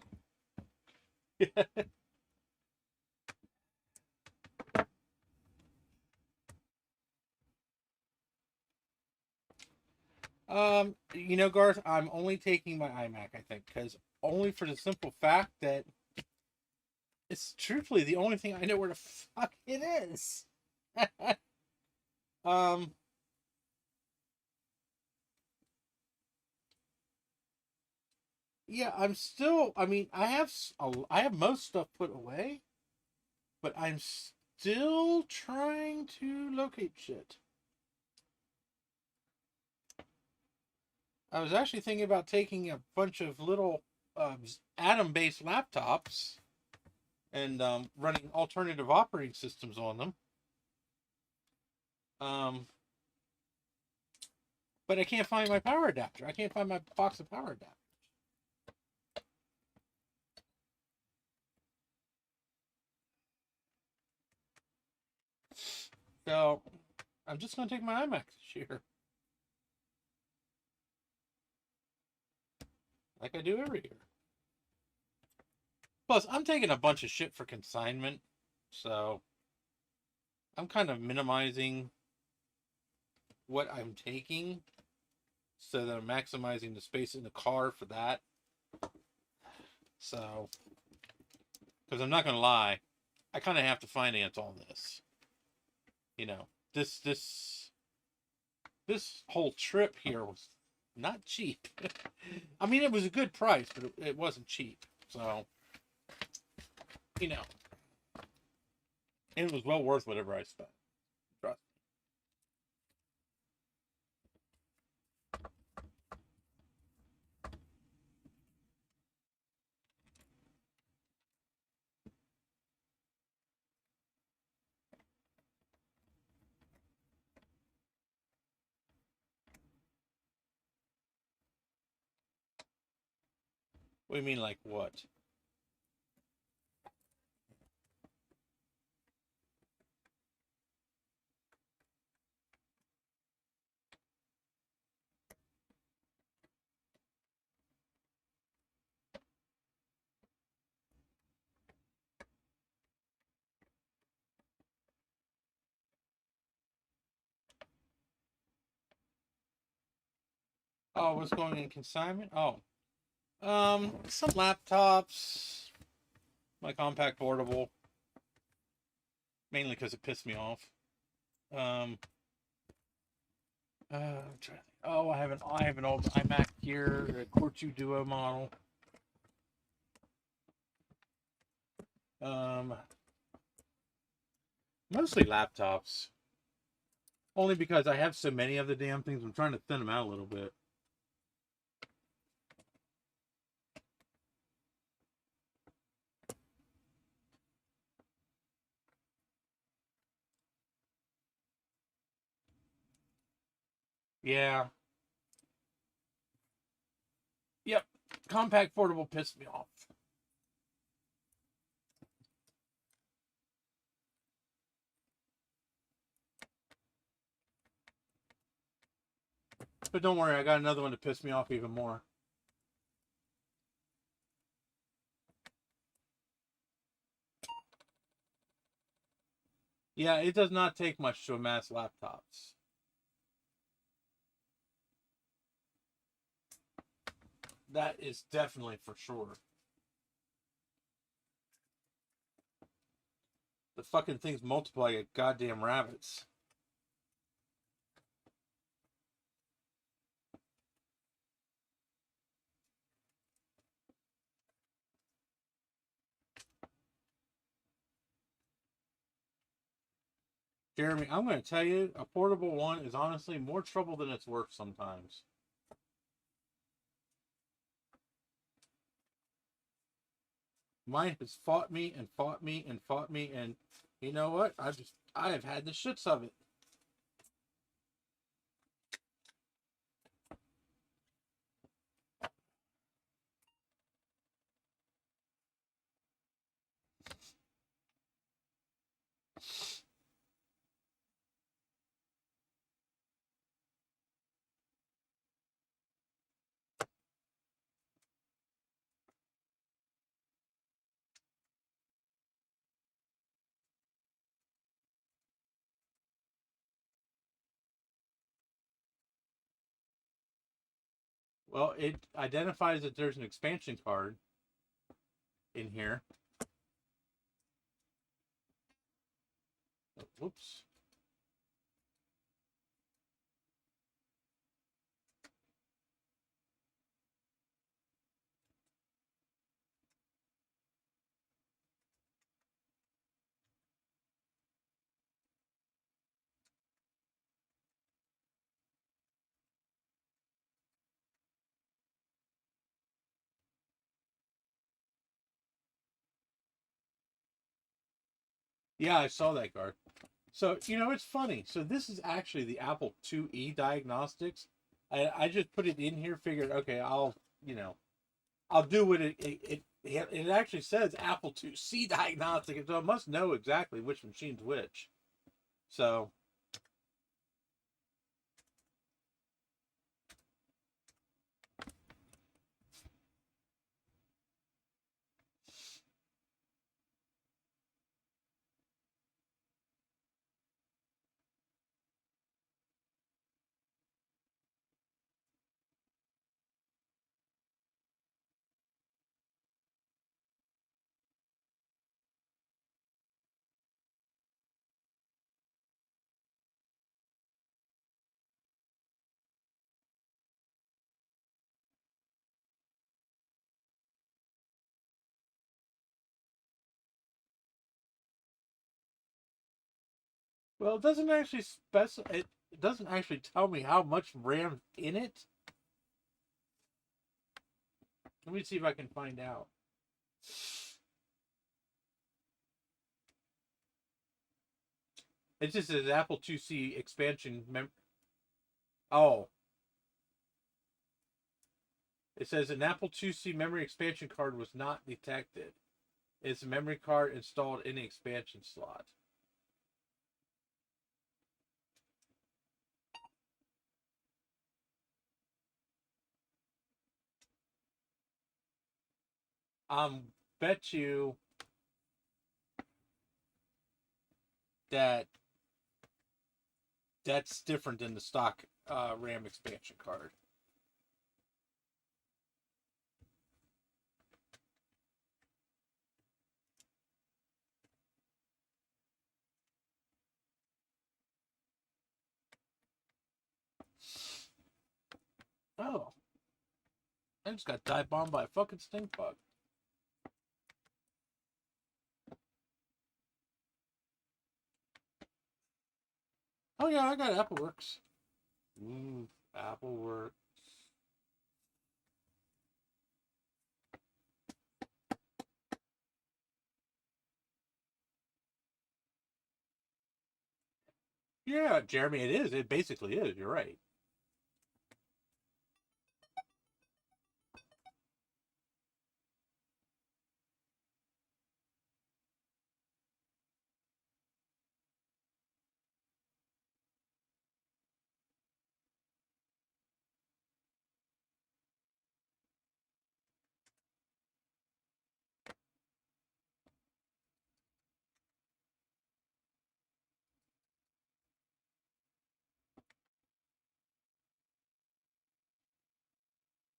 You know, Garth, I'm only taking my iMac, I think, because only for the simple fact that it's truthfully the only thing I know where the fuck it is. um, yeah, I'm still. I mean, I have most stuff put away, but I'm still trying to locate shit. I was actually thinking about taking a bunch of little Atom-based laptops and running alternative operating systems on them. But I can't find my power adapter. I can't find my box of power adapters. So I'm just going to take my iMac this year. Like I do every year. Plus, I'm taking a bunch of shit for consignment. So I'm kind of minimizing what I'm taking so that I'm maximizing the space in the car for that. So, because I'm not going to lie, I kind of have to finance all this. You know, this whole trip here was not cheap. I mean, it was a good price, but it wasn't cheap. So, you know, it was well worth whatever I spent. Trust me. What do you mean, like what? Oh, what's going in consignment? Oh, some laptops, my compact portable, mainly because it pissed me off. I'm trying to think. Oh, I have an old iMac here, a Core 2 Duo model. Mostly laptops. Only because I have so many of the damn things, I'm trying to thin them out a little bit. Yeah. Yep. Compact portable pissed me off. But don't worry, I got another one to piss me off even more. Yeah, it does not take much to amass laptops. That is definitely for sure. The fucking things multiply like goddamn rabbits. Jeremy, I'm going to tell you, a portable one is honestly more trouble than it's worth sometimes. Mine has fought me and fought me and fought me, and you know what? I have had the shits of it. Well, it identifies that there's an expansion card in here. Oh, whoops. Yeah, I saw that card. So, you know, it's funny. So this is actually the Apple IIe diagnostics. I just put it in here, figured, okay, I'll do what it actually says Apple IIc diagnostic, so it must know exactly which machine's which. So, well, it doesn't actually it doesn't actually tell me how much RAM's in it. Let me see if I can find out. It just says Apple IIc expansion Oh, it says an Apple IIc memory expansion card was not detected. It's a memory card installed in the expansion slot. Bet you that that's different than the stock RAM expansion card. Oh, I just got dive bombed by a fucking stink bug. Oh yeah, I got AppleWorks. Ooh, AppleWorks. Yeah, Jeremy, it is. It basically is. You're right.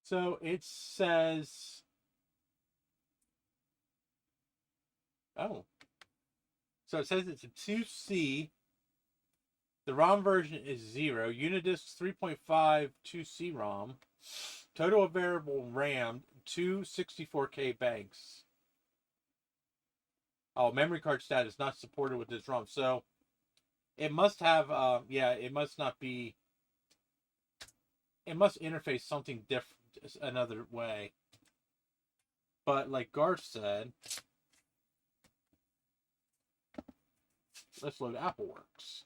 So it says, oh, so it says it's a 2C. The ROM version is 0. Unidisc 3.5 2C ROM. Total available RAM, 2 64K banks. Oh, memory card status not supported with this ROM. So it must have, yeah, it must not be, it must interface something different, another way. But like Garth said, let's load AppleWorks.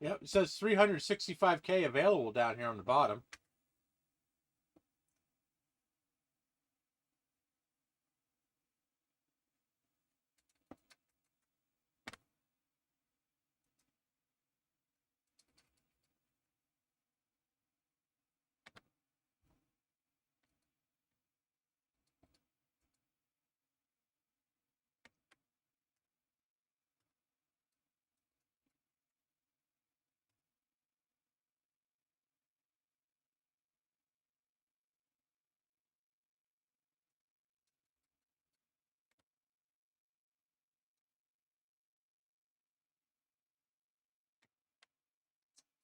Yep, it says 365K available down here on the bottom.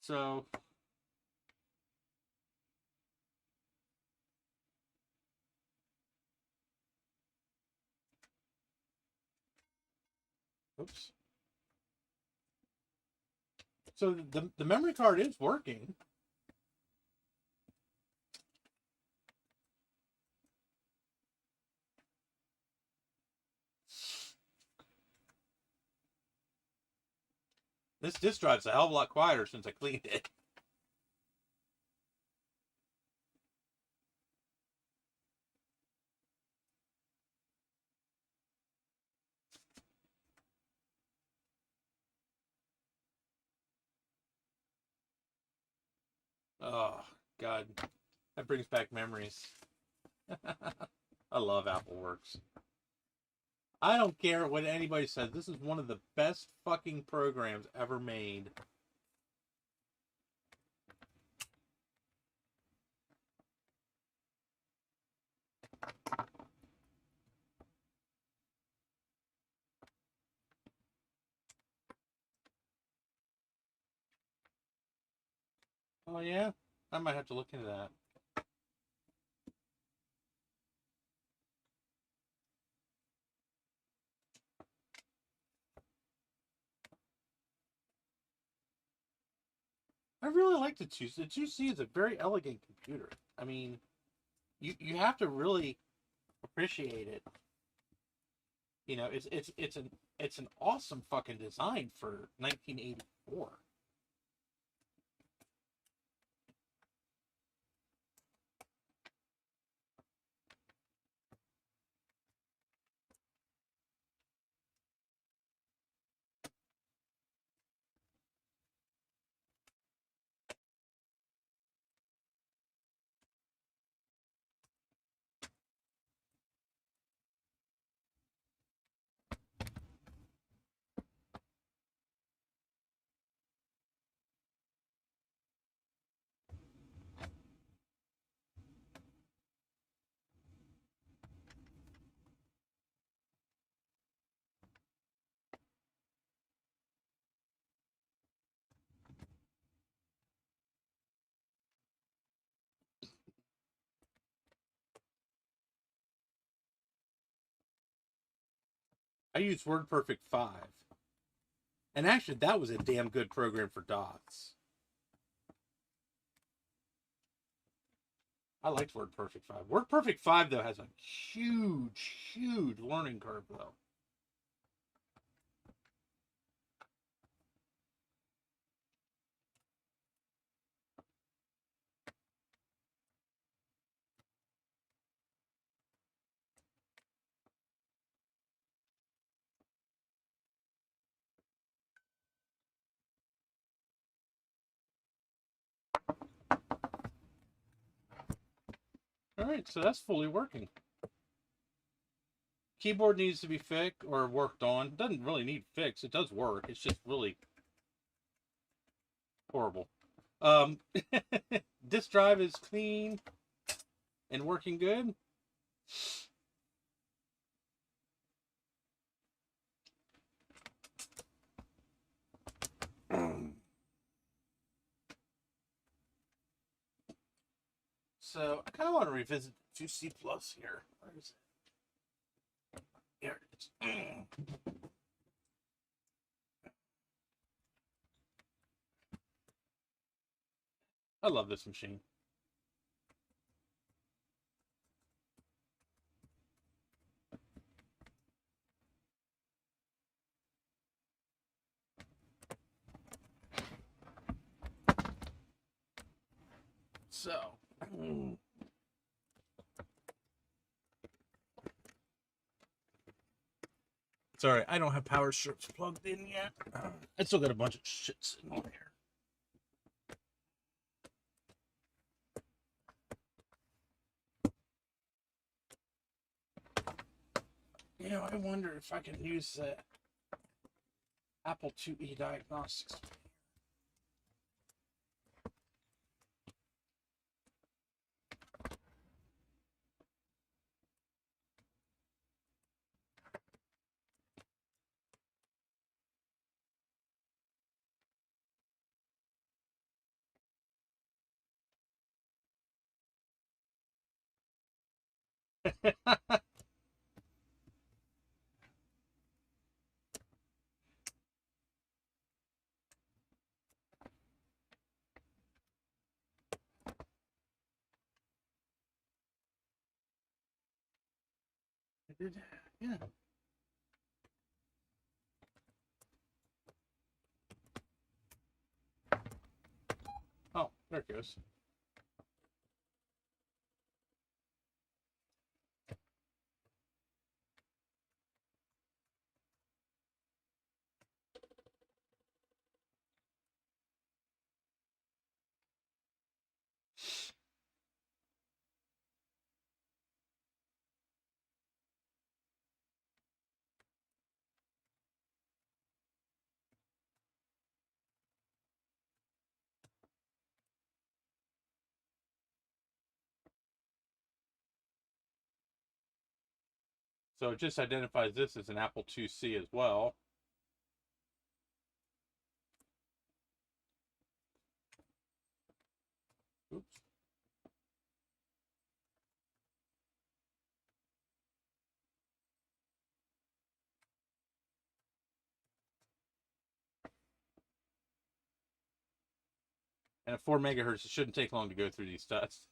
So, oops. So the memory card is working. This disk drive's a hell of a lot quieter since I cleaned it. Oh, God. That brings back memories. I love AppleWorks. I don't care what anybody says. This is one of the best fucking programs ever made. Oh, yeah? I might have to look into that. I really like the 2C. The 2C is a very elegant computer. I mean, you have to really appreciate it. You know, it's an awesome fucking design for 1984. I used WordPerfect 5. And actually, that was a damn good program for DOS. I liked WordPerfect 5. WordPerfect 5, though, has a huge learning curve, though. Alright, so that's fully working. Keyboard needs to be fixed or worked on. Doesn't really need fixed. It does work. It's just really horrible. Disk drive is clean and working good. So I kind of want to revisit 2C Plus here. Where is it? Here it is. I love this machine. So, sorry, I don't have power strips plugged in yet. I still got a bunch of shit sitting on here. You know, I wonder if I can use that Apple IIe diagnostics. I did, yeah. Oh, there it goes. So it just identifies this as an Apple IIc as well. Oops. And at 4 megahertz, it shouldn't take long to go through these tests.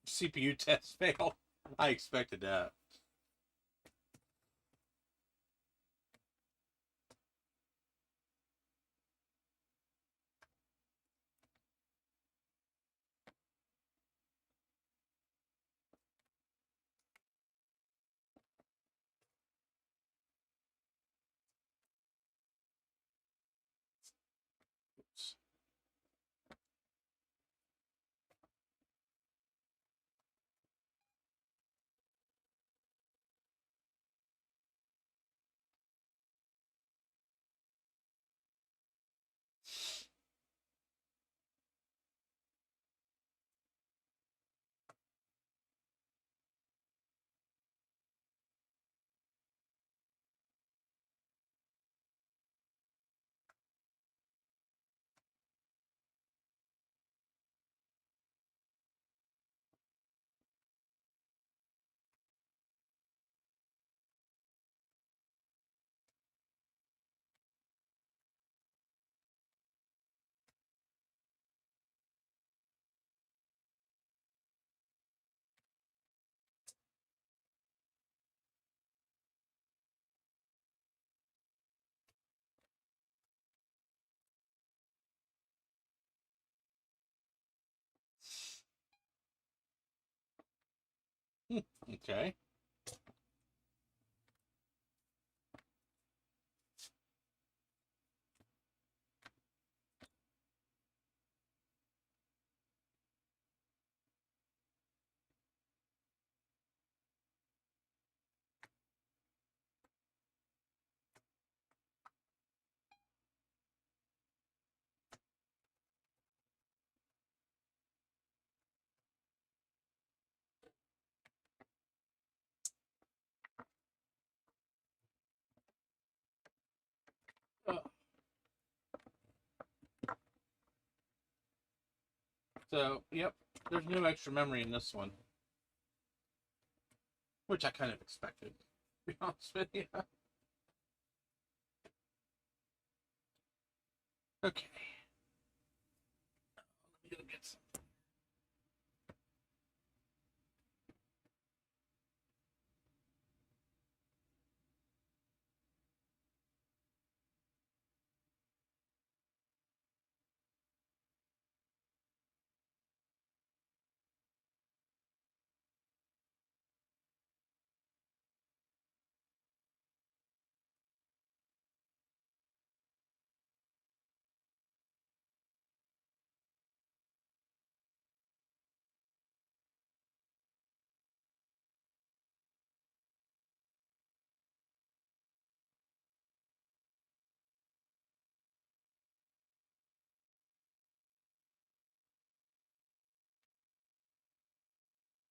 CPU test failed. I expected that. Oops. Okay. So, yep, there's no extra memory in this one, which I kind of expected, to be honest with you. Okay. Let me go get some.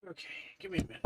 Okay, give me a minute.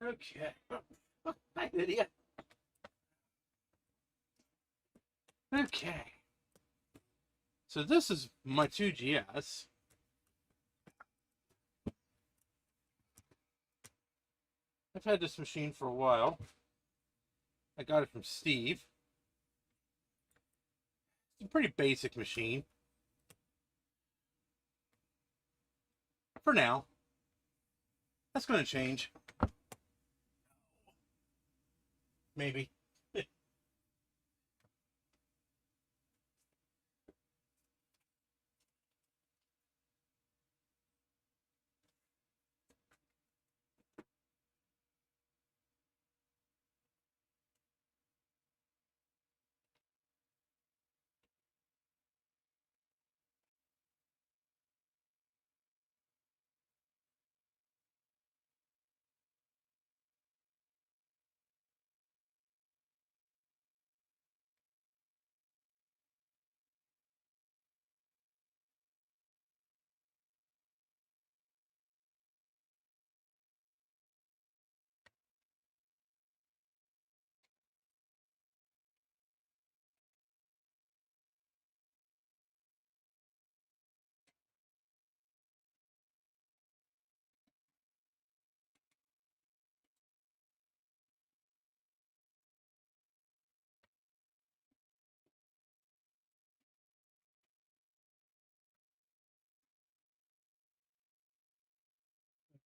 Okay. Oh, hi, Lydia. Okay. So this is my 2GS. I've had this machine for a while. I got it from Steve. It's a pretty basic machine. For now. That's going to change. Maybe.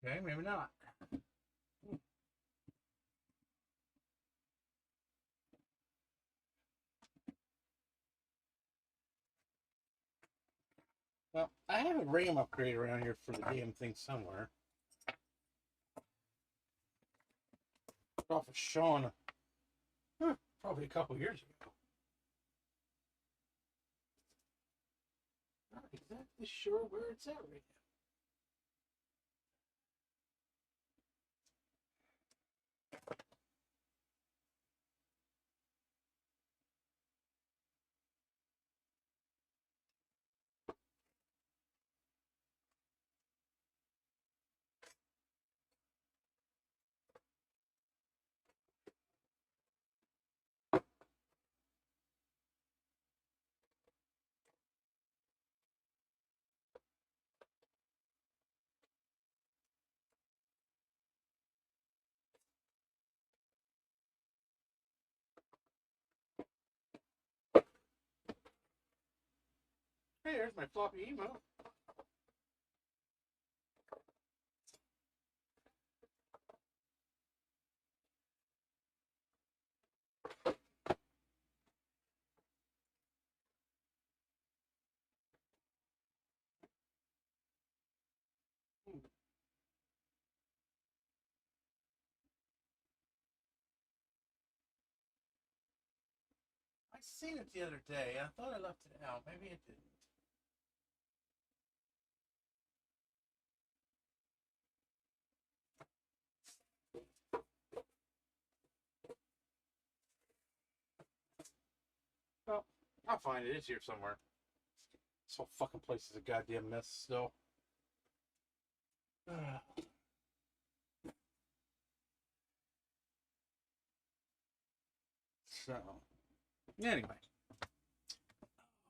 Okay, maybe not. Well, I have a RAM upgrade around here for the damn thing somewhere. Off of Sean, probably a couple years ago. Not exactly sure where it's at right Hey, there's my floppy emo. I seen it the other day. I thought I left it out. Maybe it didn't. Well, I'll find it. It's here somewhere. This whole fucking place is a goddamn mess still. So, anyway.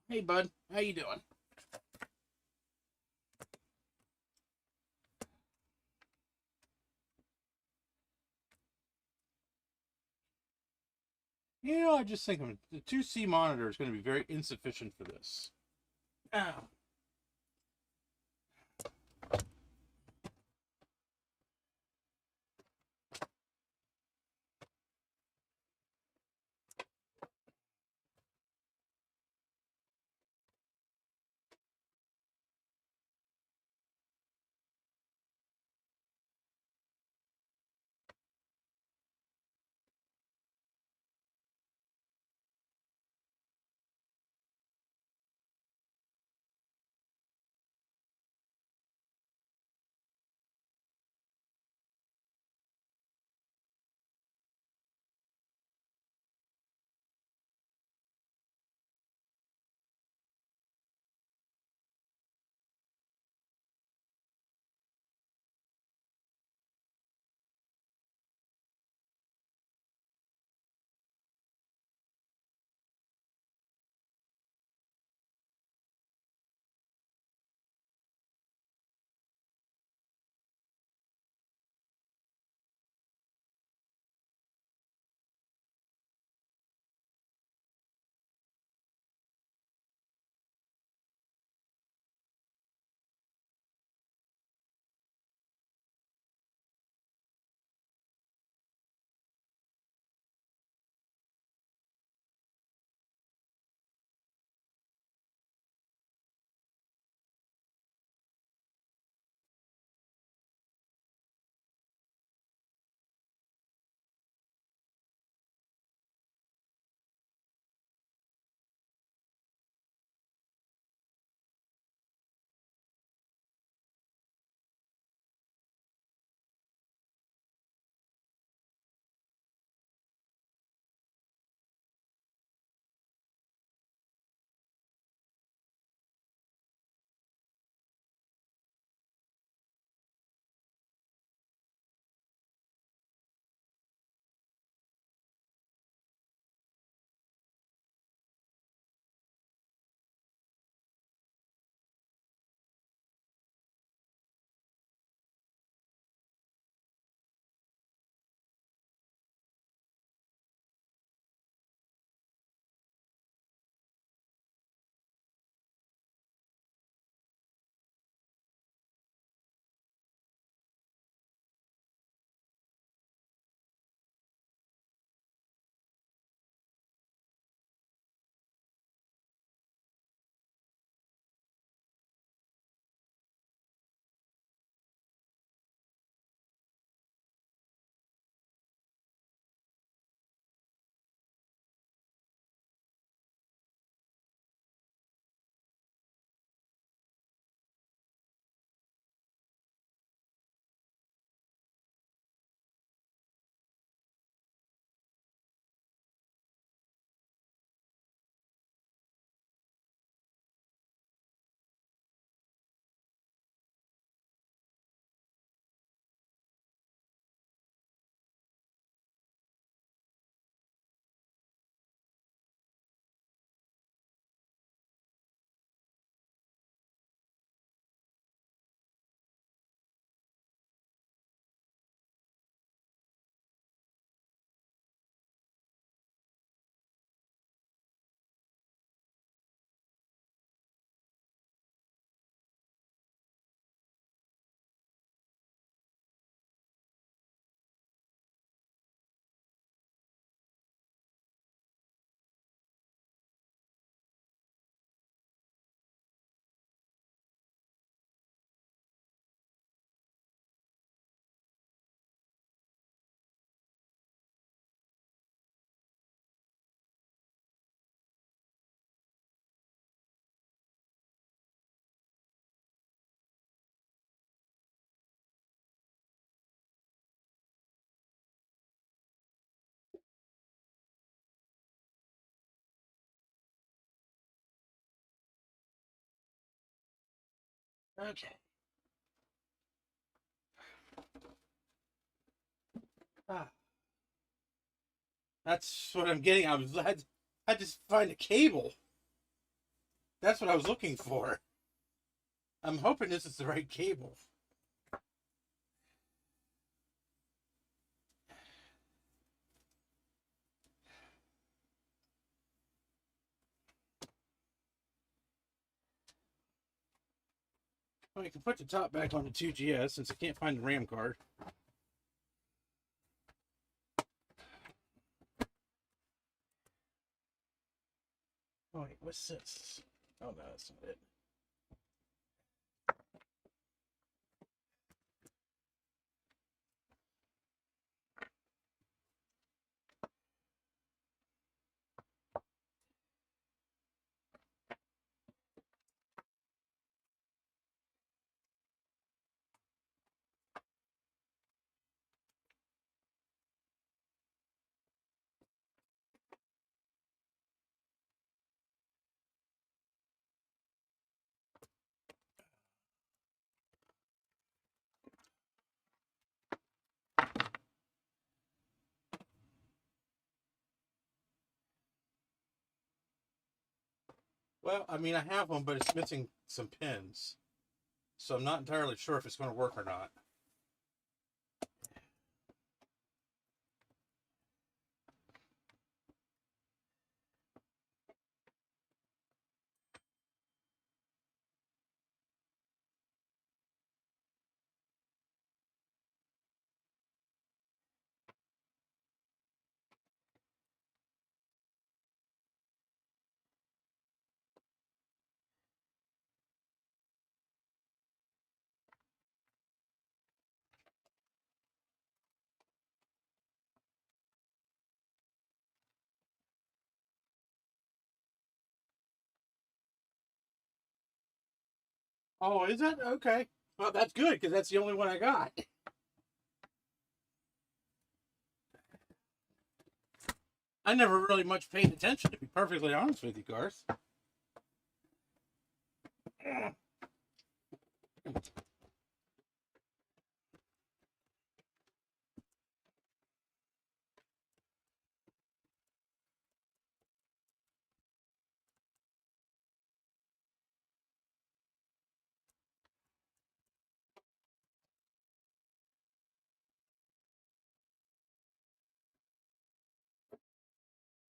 Hey, bud. How you doing? You know, I just think the 2C monitor is going to be very insufficient for this. Ow. Okay. Ah, that's what I'm getting. I just find a cable. That's what I was looking for. I'm hoping this is the right cable. Well, you can put the top back on the 2GS since I can't find the RAM card. Oh, wait, what's this? Oh, no, that's not it. Well, I mean, I have one, but it's missing some pins. So I'm not entirely sure if it's going to work or not. Oh, is it? Okay. Well, that's good because that's the only one I got. I never really much paid attention, to be perfectly honest with you, Garth.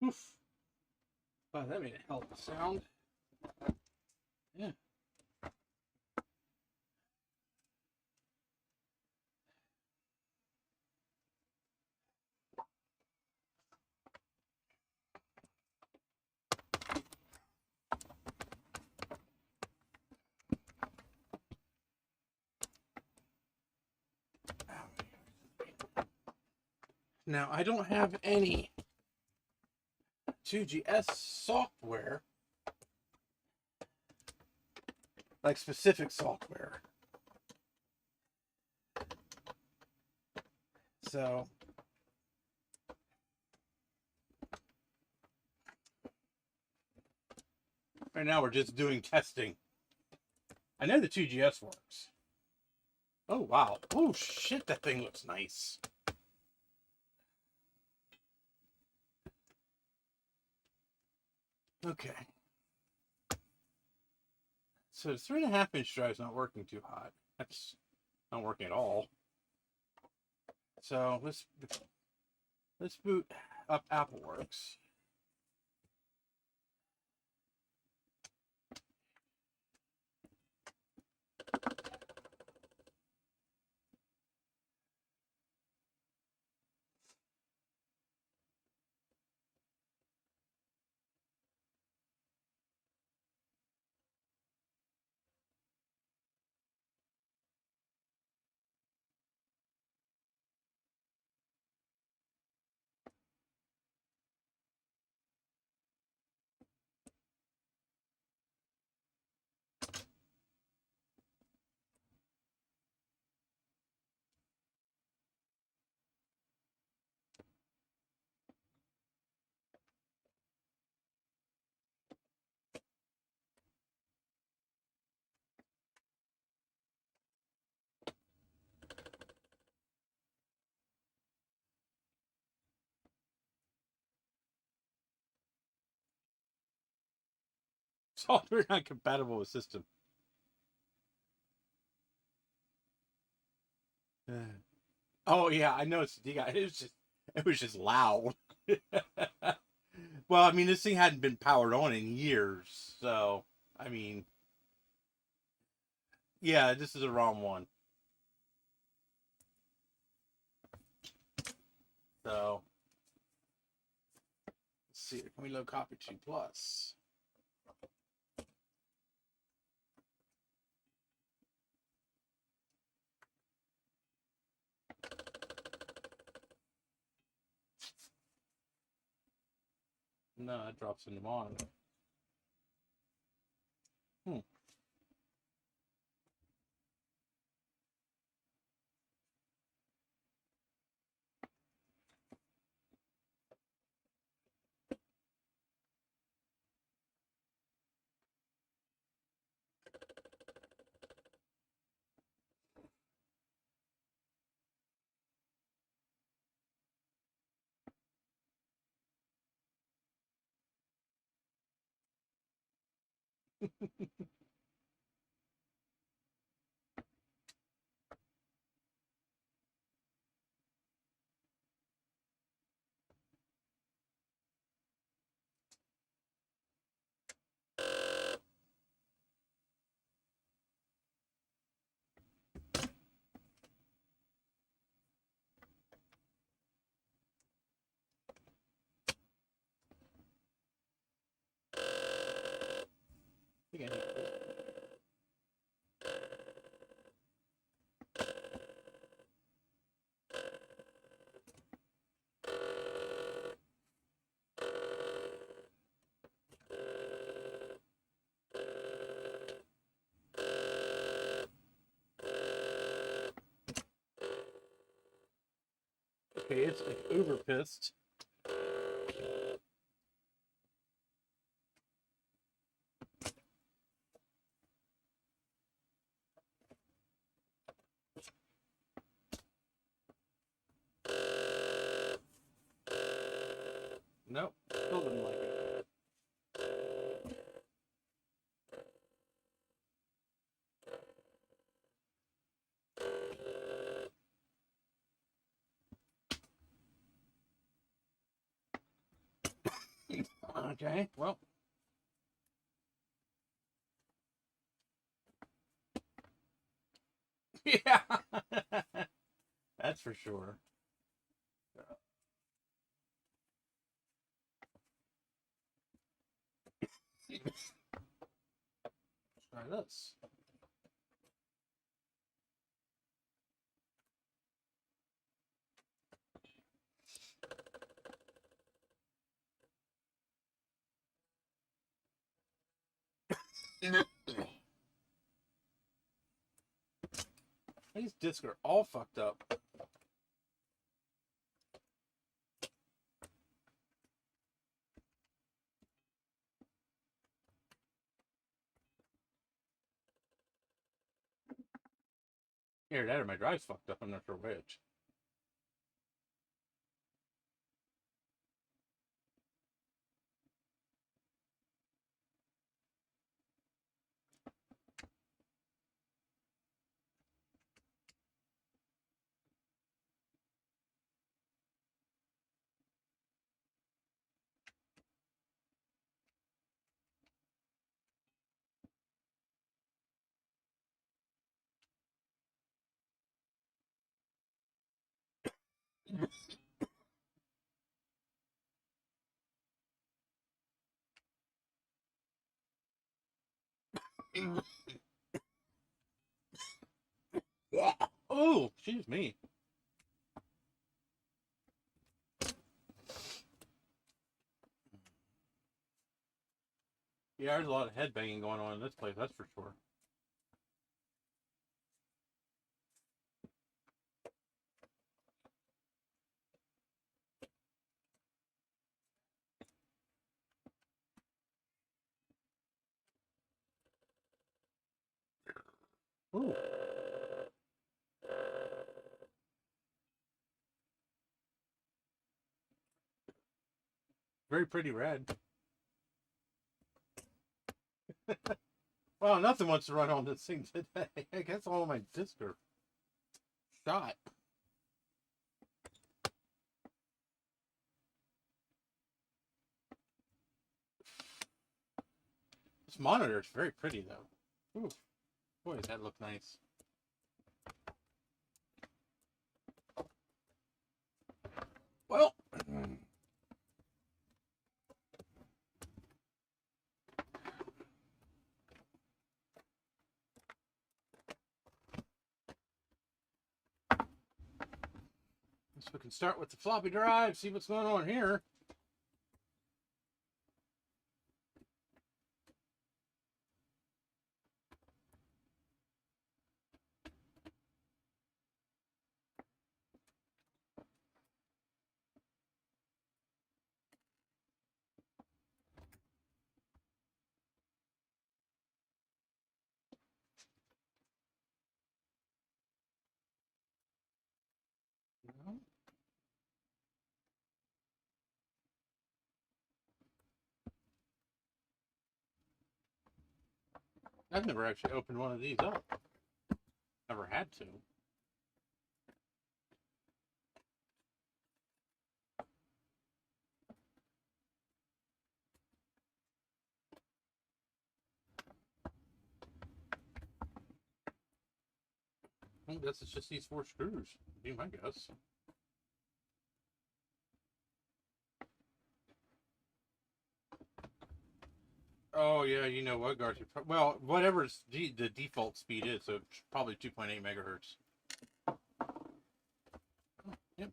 Oof. Wow, that made a hell of a sound. Yeah. Now, I don't have any 2GS software, like specific software. So, right now we're just doing testing. I know the 2GS works. Oh, wow. Oh, shit, that thing looks nice. Okay. So the 3.5-inch drive's not working too hot. That's not working at all. So let's boot up AppleWorks. Software not compatible with system. Oh yeah, I noticed it was just loud. Well, I mean, this thing hadn't been powered on in years, so I mean, yeah, this is the wrong one. So let's see. Can we load copy 2 plus? No, that drops into mine. I think I need Okay, it's like uber pissed. Nope, still didn't like it. Okay, well. Yeah, that's for sure. Try this. These discs are all fucked up. Here, that or my drive's fucked up. I'm not sure which. Oh, excuse me. Yeah, there's a lot of head banging going on in this place, that's for sure. Ooh. Very pretty red. Well, nothing wants to run on this thing today. I guess all of my discs are shot. This monitor is very pretty, though. Ooh, boy, does that look nice. Well, so we can start with the floppy drive, see what's going on here. I've never actually opened one of these up. Never had to. I guess it's just these 4 screws. Be my guess. Oh yeah, you know what, Garth? Well, whatever the default speed is, so probably 2.8 megahertz. Yep.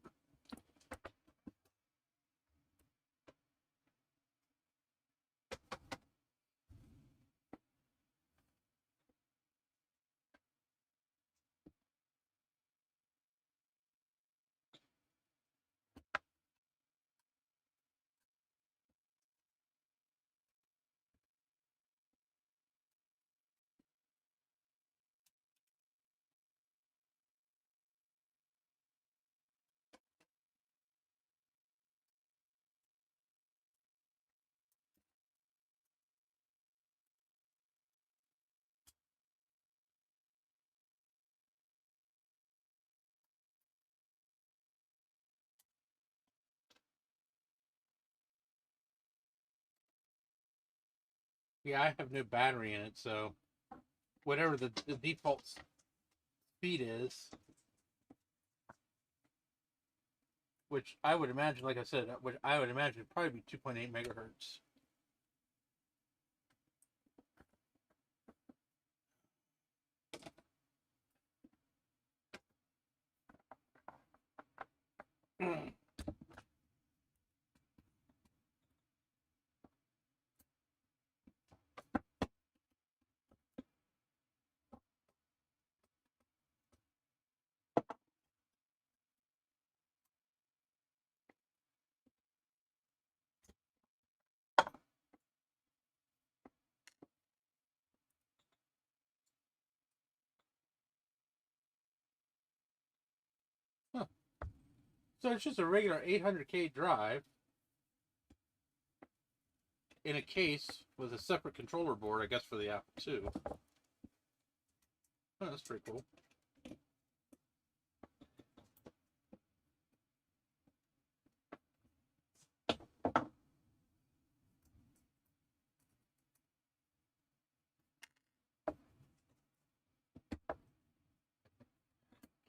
Yeah, I have no battery in it, so whatever the default speed is, which I would imagine, like I said, which I would imagine would probably be 2.8 megahertz. Huh. So it's just a regular 800K drive in a case with a separate controller board, I guess, for the Apple II. Oh, that's pretty cool.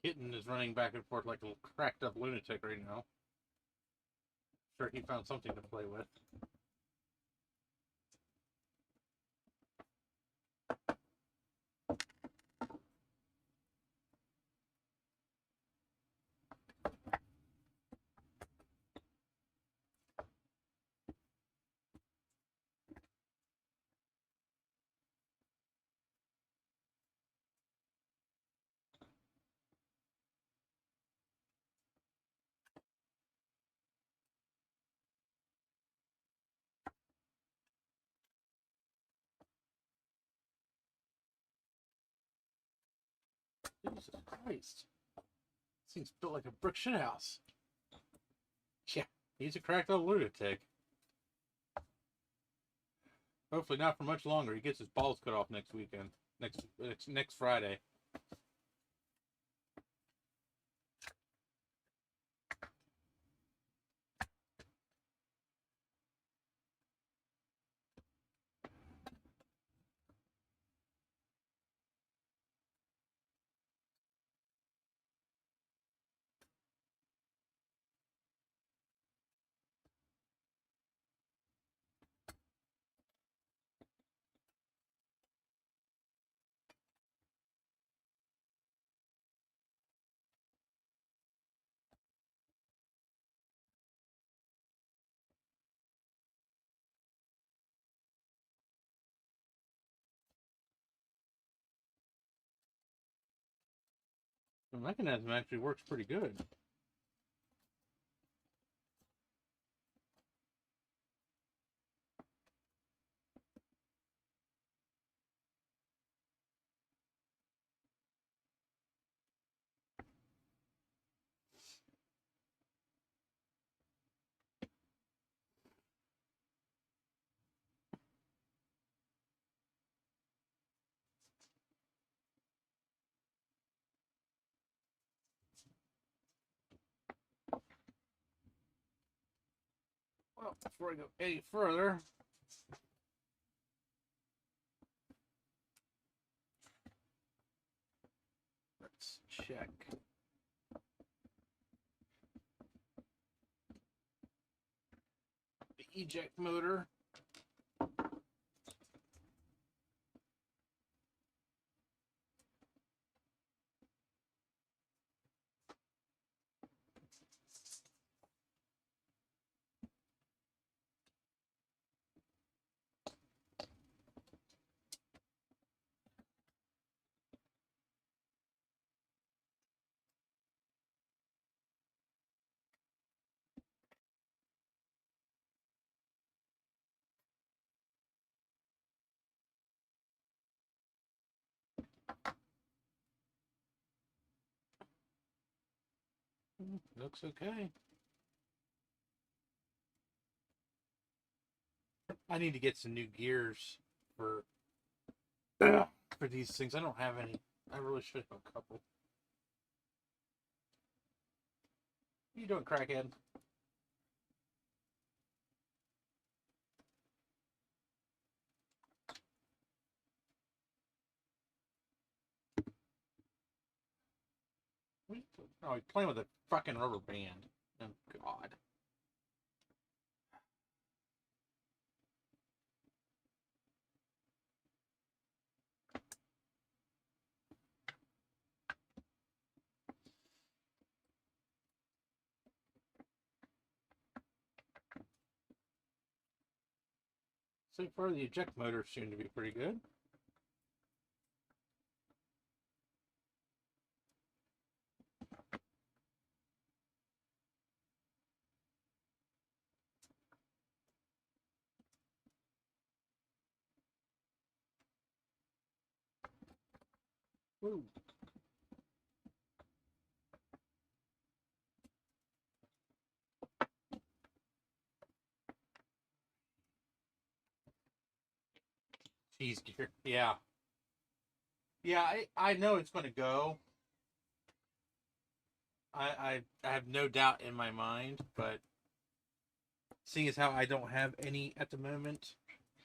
Kitten is running back and forth like a little cracked up lunatic right now. Sure, he found something to play with. Jesus Christ. This thing's built like a brick shit house. Yeah, he's a cracked up lunatic. Hopefully not for much longer. He gets his balls cut off next weekend. Next Friday. The mechanism actually works pretty good. Well, before I go any further, let's check. The eject motor. Looks okay. I need to get some new gears for these things. I don't have any. I really should have a couple. What are you doing, crackhead? Oh, he's playing with a fucking rubber band. Oh, God. So far, the eject motors seem to be pretty good. Woo. Cheese gear. Yeah. Yeah, I know it's going to go. I have no doubt in my mind, but seeing as how I don't have any at the moment,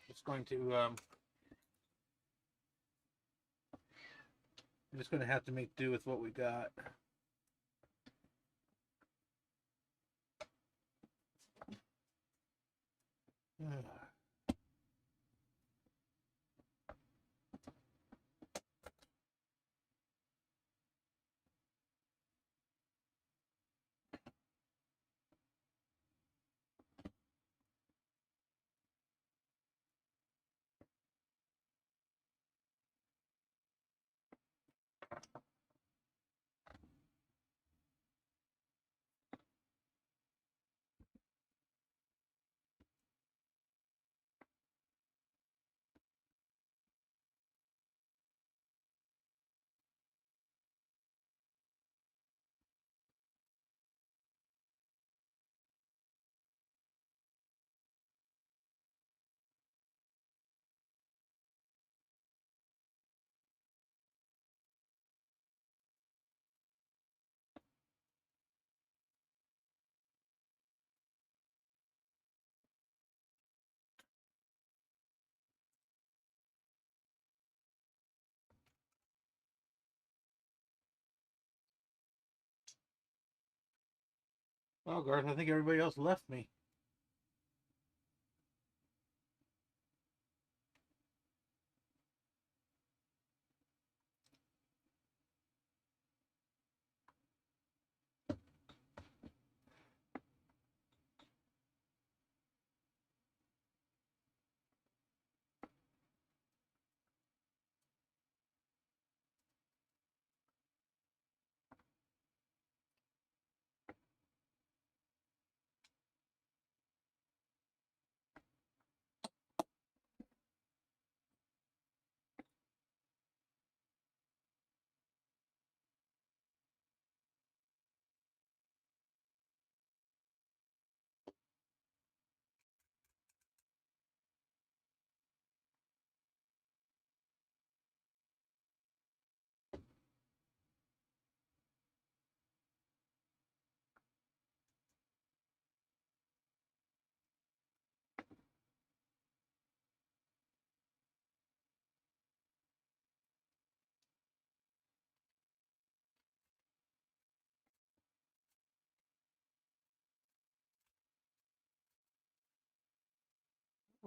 it's going to I'm just going to have to make do with what we got. Oh, Garth, I think everybody else left me.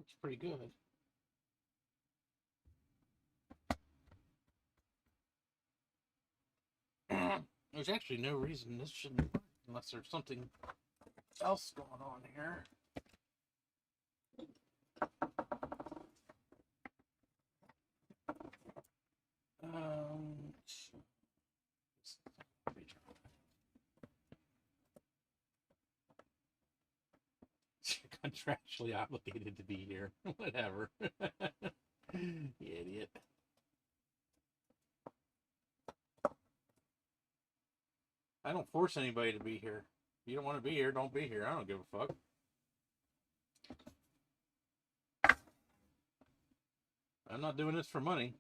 Looks pretty good. There's actually no reason this shouldn't work unless there's something else going on here. Um, Contractually obligated to be here. Whatever. You idiot. I don't force anybody to be here. If you don't want to be here, don't be here. I don't give a fuck. I'm not doing this for money.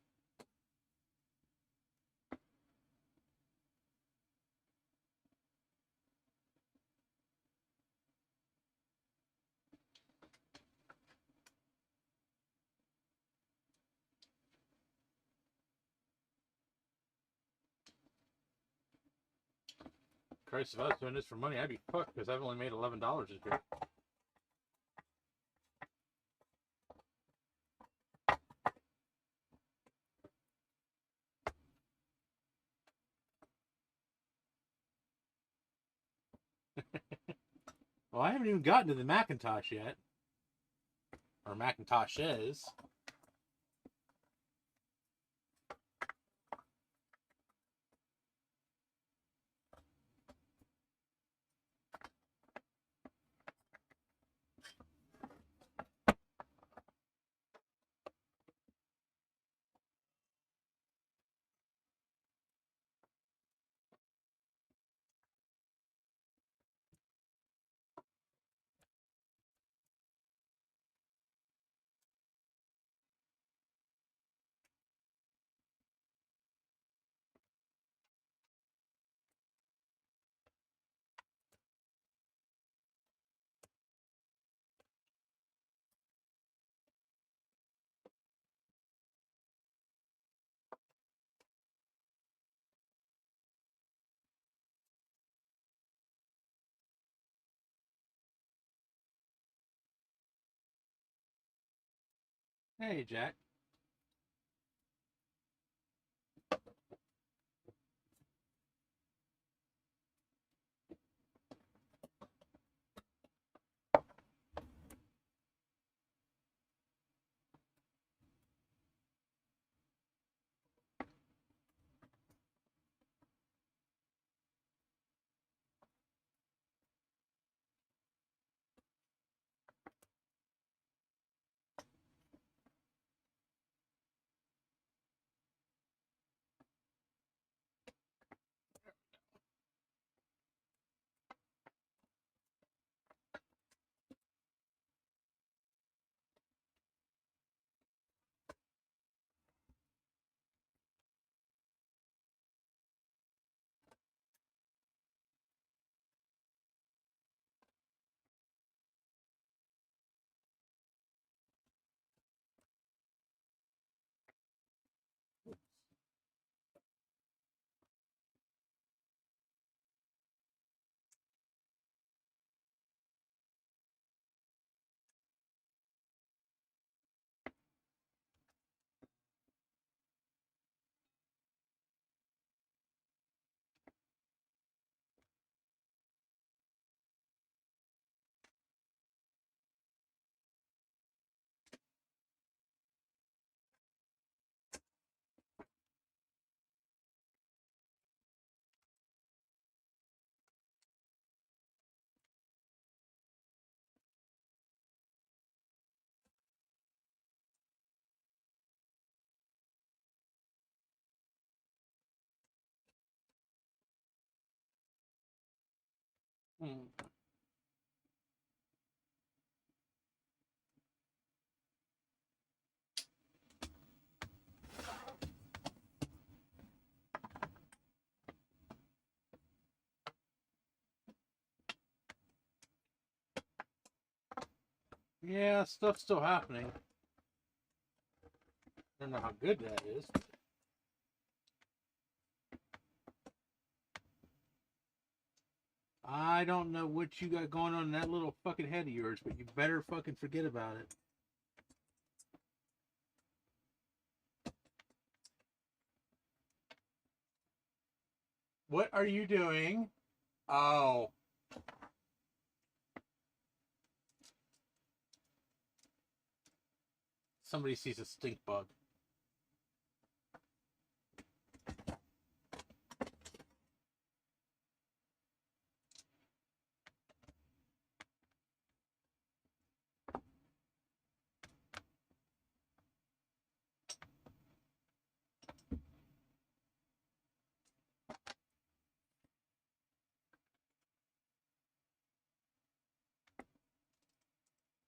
Christ, if I was doing this for money, I'd be fucked because I've only made $11 this year. Well, I haven't even gotten to the Macintosh yet. Or Macintoshes. Hey, Jack. Hmm. Yeah, stuff's still happening. I don't know how good that is. I don't know what you got going on in that little fucking head of yours, but you better fucking forget about it. What are you doing? Oh. Somebody sees a stink bug.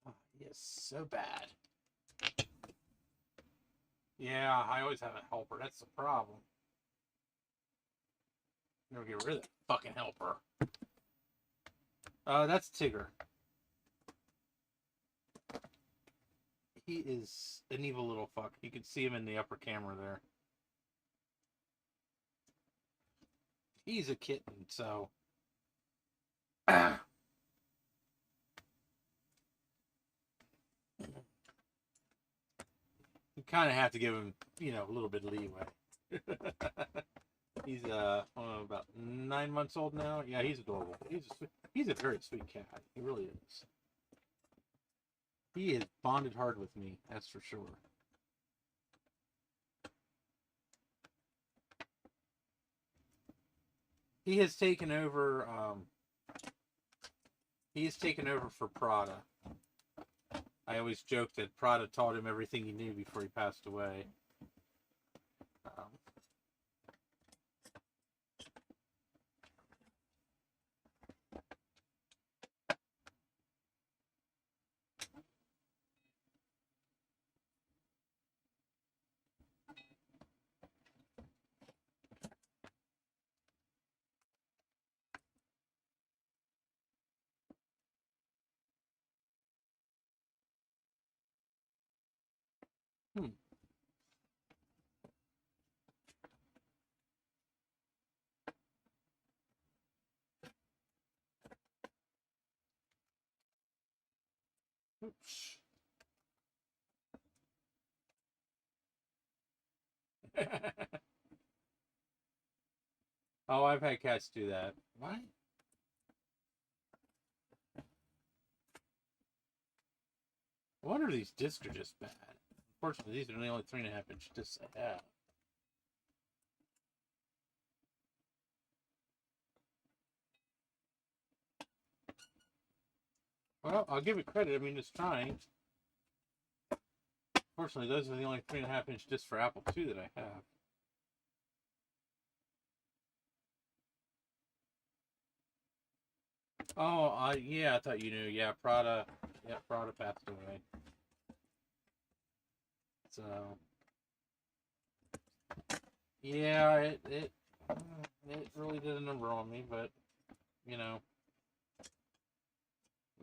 Oh, yes, so bad. Yeah, I always have a helper. That's the problem. Never get rid of that fucking helper. That's Tigger. He is an evil little fuck. You can see him in the upper camera there. He's a kitten, so. You kind of have to give him, a little bit of leeway. He's about 9 months old now. Yeah, he's adorable. He's a very sweet cat. He really is. He has bonded hard with me, that's for sure. He has taken over. He has taken over for Prada. I always joke that Prada taught him everything he knew before he passed away. Um, hmm. Oops. Oh, I've had cats do that. Why? I wonder if these discs are just bad. Unfortunately, these are the only 3.5-inch discs I have. Well, I'll give it credit. I mean, it's trying. Fortunately, those are the only 3.5-inch discs for Apple II that I have. Oh, yeah, I thought you knew. Yeah, Prada. Yeah, Prada passed away. So, yeah, it really did a number on me, but what are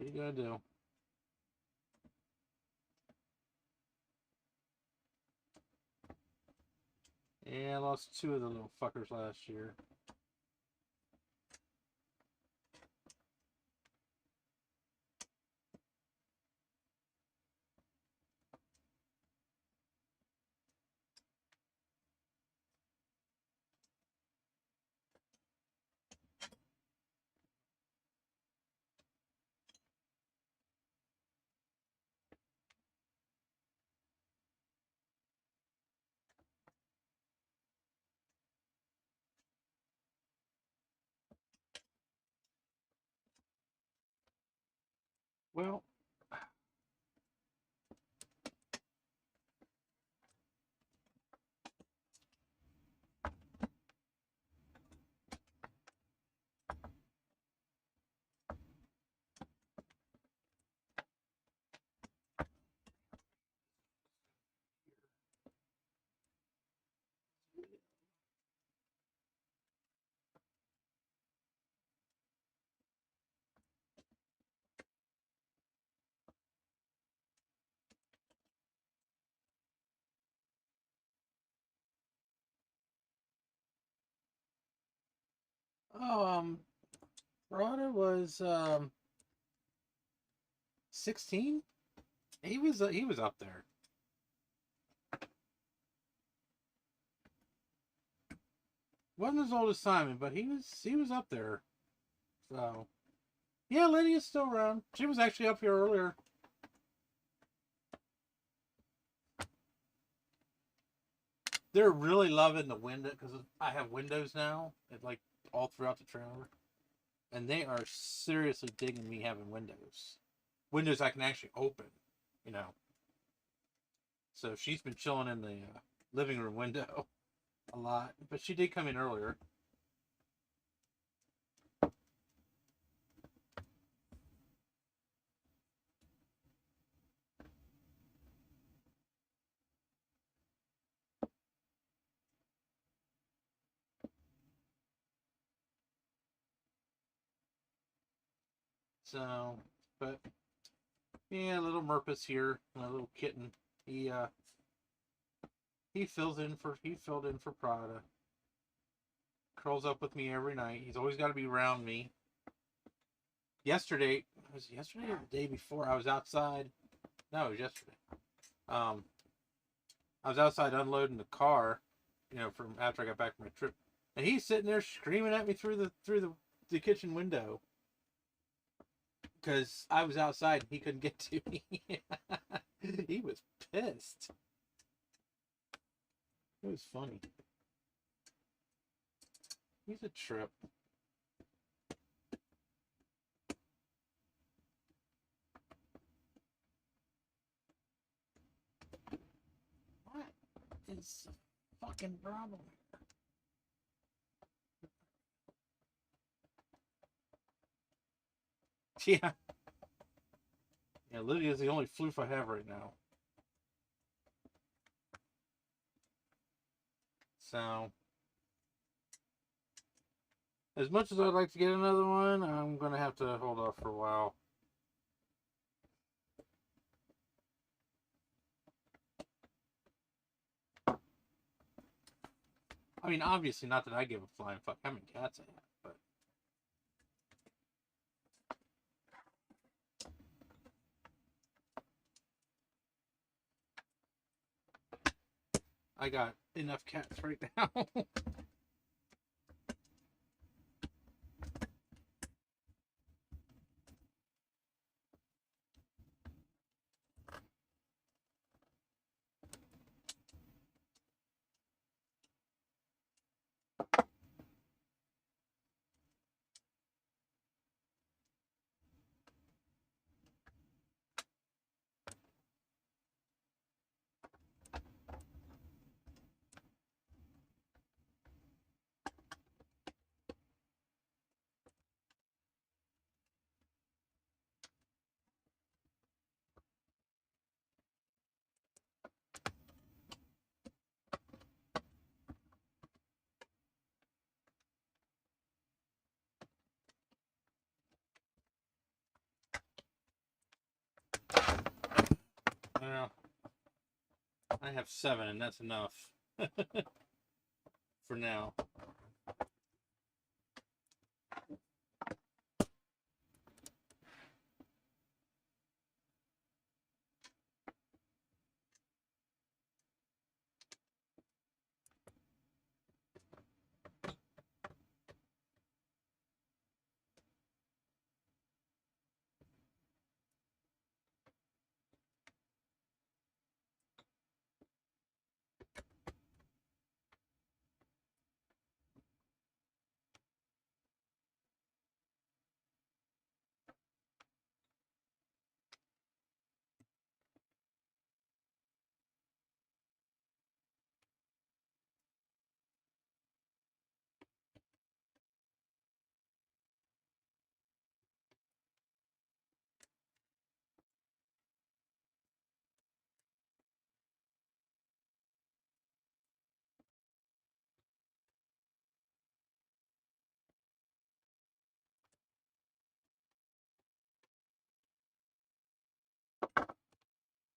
you gonna do? Yeah, I lost 2 of the little fuckers last year. Well, Rada was 16. He was up there. Wasn't as old as Simon, but he was up there. So yeah, Lydia's still around. She was actually up here earlier. They're really loving the window because I have windows now, like all throughout the trailer, and they are seriously digging me having windows. Windows I can actually open, you know. So she's been chilling in the living room window a lot, but she did come in earlier. So, but yeah, little Murpus here, my little kitten. He filled in for Prada. Curls up with me every night. He's always got to be around me. Yesterday, was it yesterday or the day before? I was outside. No, it was yesterday. I was outside unloading the car, from after I got back from my trip, and he's sitting there screaming at me through the kitchen window because I was outside and he couldn't get to me. He was pissed. It was funny. He's a trip. What is the fucking problem? Yeah. Yeah, Lydia's the only floof I have right now. So, as much as I'd like to get another one, I'm going to have to hold off for a while. I mean, obviously, not that I give a flying fuck how many cats I have, but I got enough cats right now. Well, I have 7, and that's enough for now.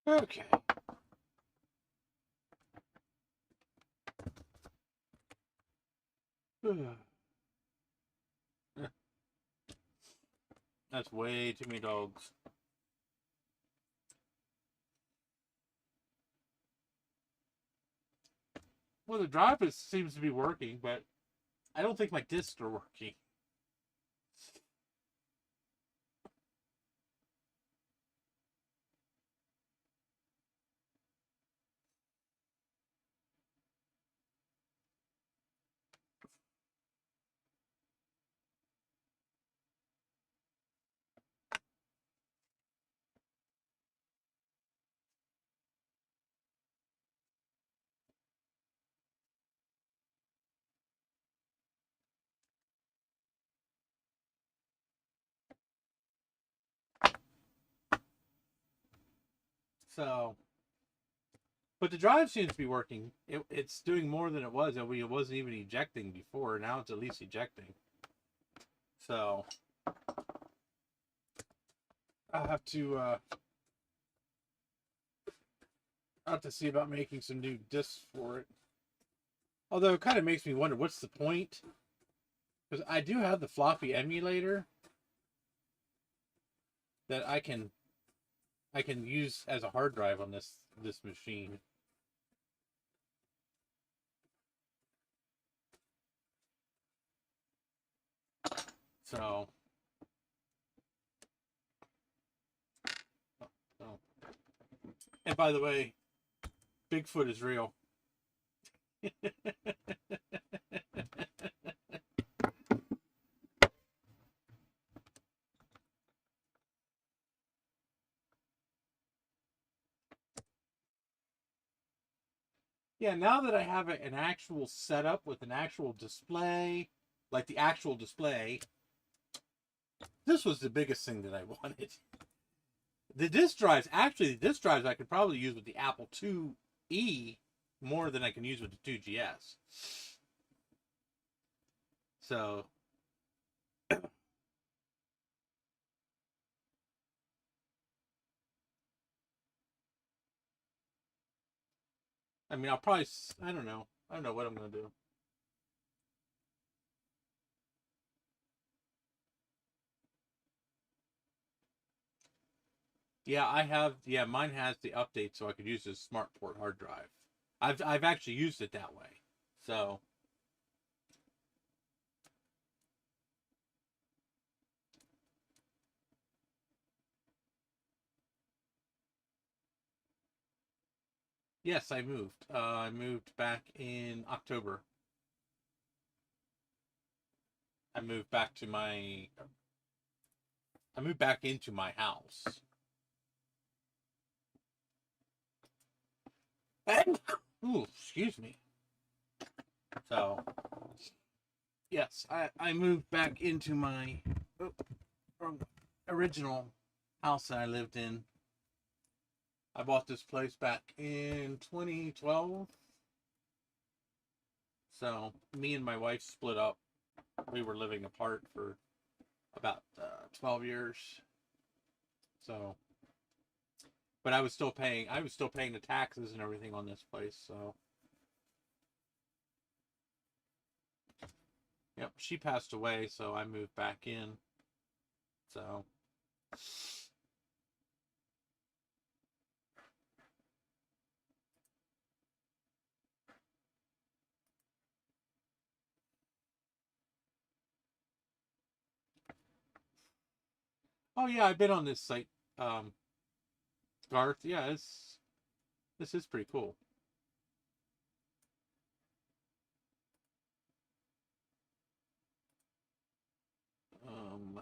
Okay. That's way too many dogs. Well, the drive seems to be working, but I don't think my discs are working. So, but the drive seems to be working. It's doing more than it was. It wasn't even ejecting before. Now it's at least ejecting. So, I'll have to see about making some new discs for it. Although it kind of makes me wonder, what's the point? Because I do have the floppy emulator that I can use as a hard drive on this machine. So, oh. And by the way, Bigfoot is real. Yeah, now that I have an actual setup with an actual display, like the actual display, this was the biggest thing that I wanted. The disk drives, actually, the disk drives I could probably use with the Apple IIe more than I can use with the 2GS. So, I mean, I'll probably, I don't know what I'm going to do. Yeah, I have, yeah, mine has the update so I could use this SmartPort hard drive. I've actually used it that way. So, yes, I moved. I moved back in October. I moved back to my. I moved back into my house. Ooh, excuse me. So, yes, I moved back into my original house that I lived in. I bought this place back in 2012. So, me and my wife split up. We were living apart for about 12 years. So, but I was still paying the taxes and everything on this place. So, yep, she passed away, so I moved back in. So, oh yeah, I've been on this site, Garth. Yeah, this is pretty cool. Um,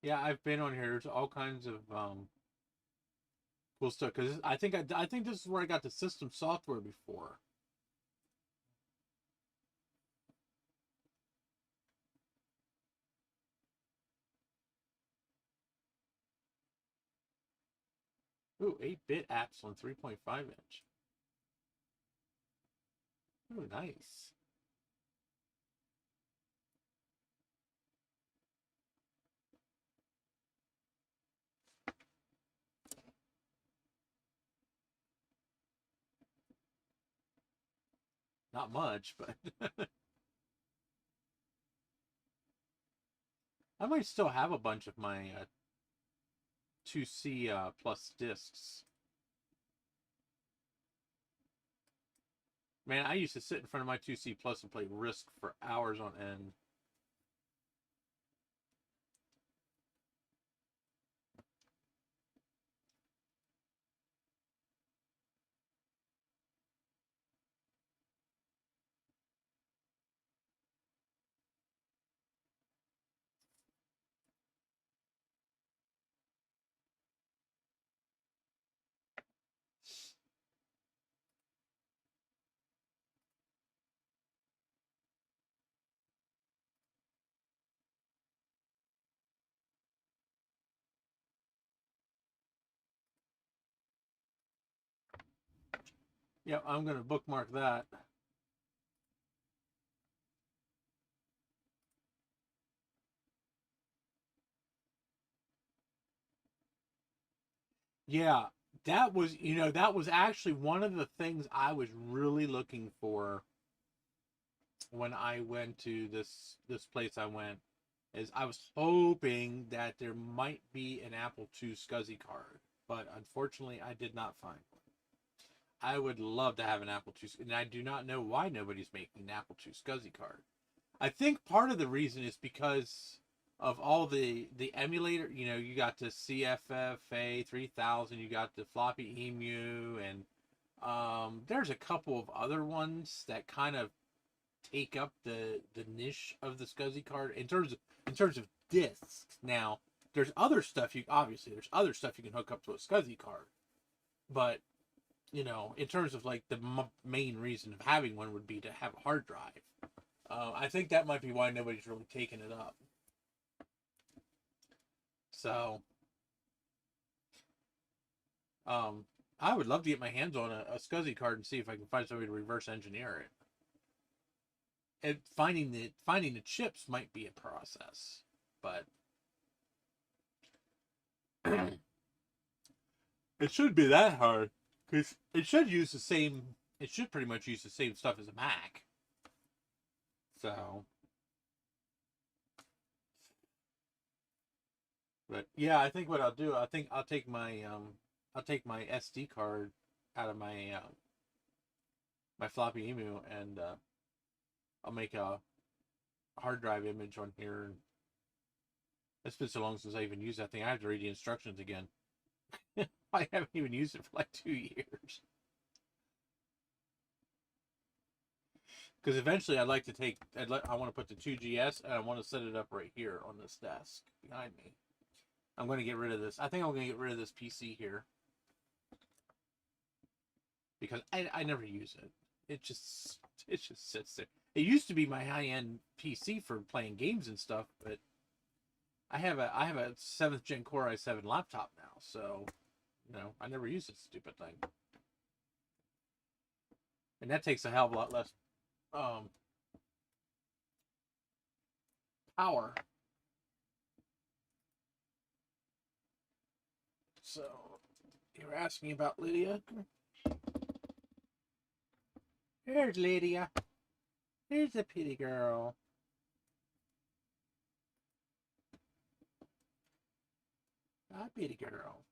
yeah, I've been on here. There's all kinds of cool stuff because I think this is where I got the system software before. Ooh, 8-bit apps on 3.5 inch. Ooh, nice. Not much, but I might still have a bunch of my 2C plus discs. Man, I used to sit in front of my 2C plus and play Risk for hours on end. Yeah, I'm going to bookmark that. Yeah, that was, that was actually one of the things I was really looking for when I went to this place I went, is I was hoping that there might be an Apple II SCSI card, but unfortunately I did not find one. I would love to have an Apple II, and I do not know why nobody's making an Apple II SCSI card. I think part of the reason is because of all the emulator. You got the CFFA 3000, you got the floppy emu, and there's a couple of other ones that kind of take up the niche of the SCSI card in terms of discs. Now, there's other stuff there's other stuff you can hook up to a SCSI card, but in terms of like the main reason of having one would be to have a hard drive. I think that might be why nobody's really taken it up. So, I would love to get my hands on a SCSI card and see if I can find somebody to reverse engineer it. And finding the chips might be a process, but it shouldn't be that hard because it should use the same. It should pretty much use the same stuff as a Mac. So, but yeah, I think what I'll do, I think I'll take my SD card out of my floppy emu, and I'll make a hard drive image on here. It's been so long since I even used that thing. I have to read the instructions again. I haven't even used it for like 2 years. Because eventually I want to put the 2GS, and I want to set it up right here on this desk behind me. I'm going to get rid of this. I think I'm going to get rid of this PC here. Because I never use it. It just sits there. It used to be my high-end PC for playing games and stuff, but I have a 7th gen Core i7 laptop now, so I never use this stupid thing. And that takes a hell of a lot less power. So, you were asking about Lydia? Here's Lydia. Here's a pretty girl. Ah, pretty girl.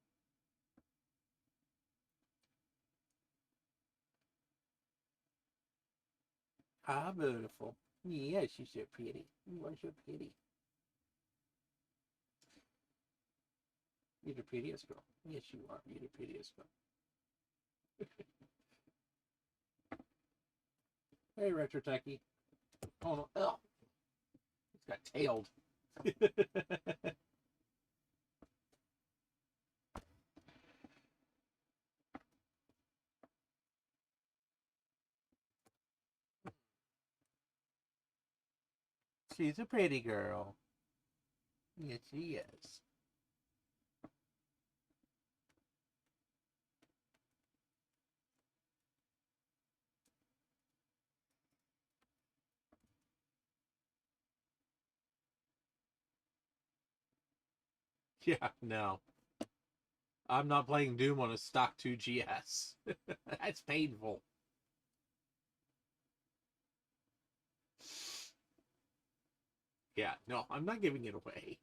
Ah, beautiful. Yes, she's so pretty. You are so pretty. You're the prettiest girl. Yes, you are. You're the prettiest girl. Hey, Retro Techie. Oh no. Oh. It's got tailed. She's a pretty girl. Yes, she is. Yeah, no. I'm not playing Doom on a stock 2GS. That's painful. Yeah, no, I'm not giving it away.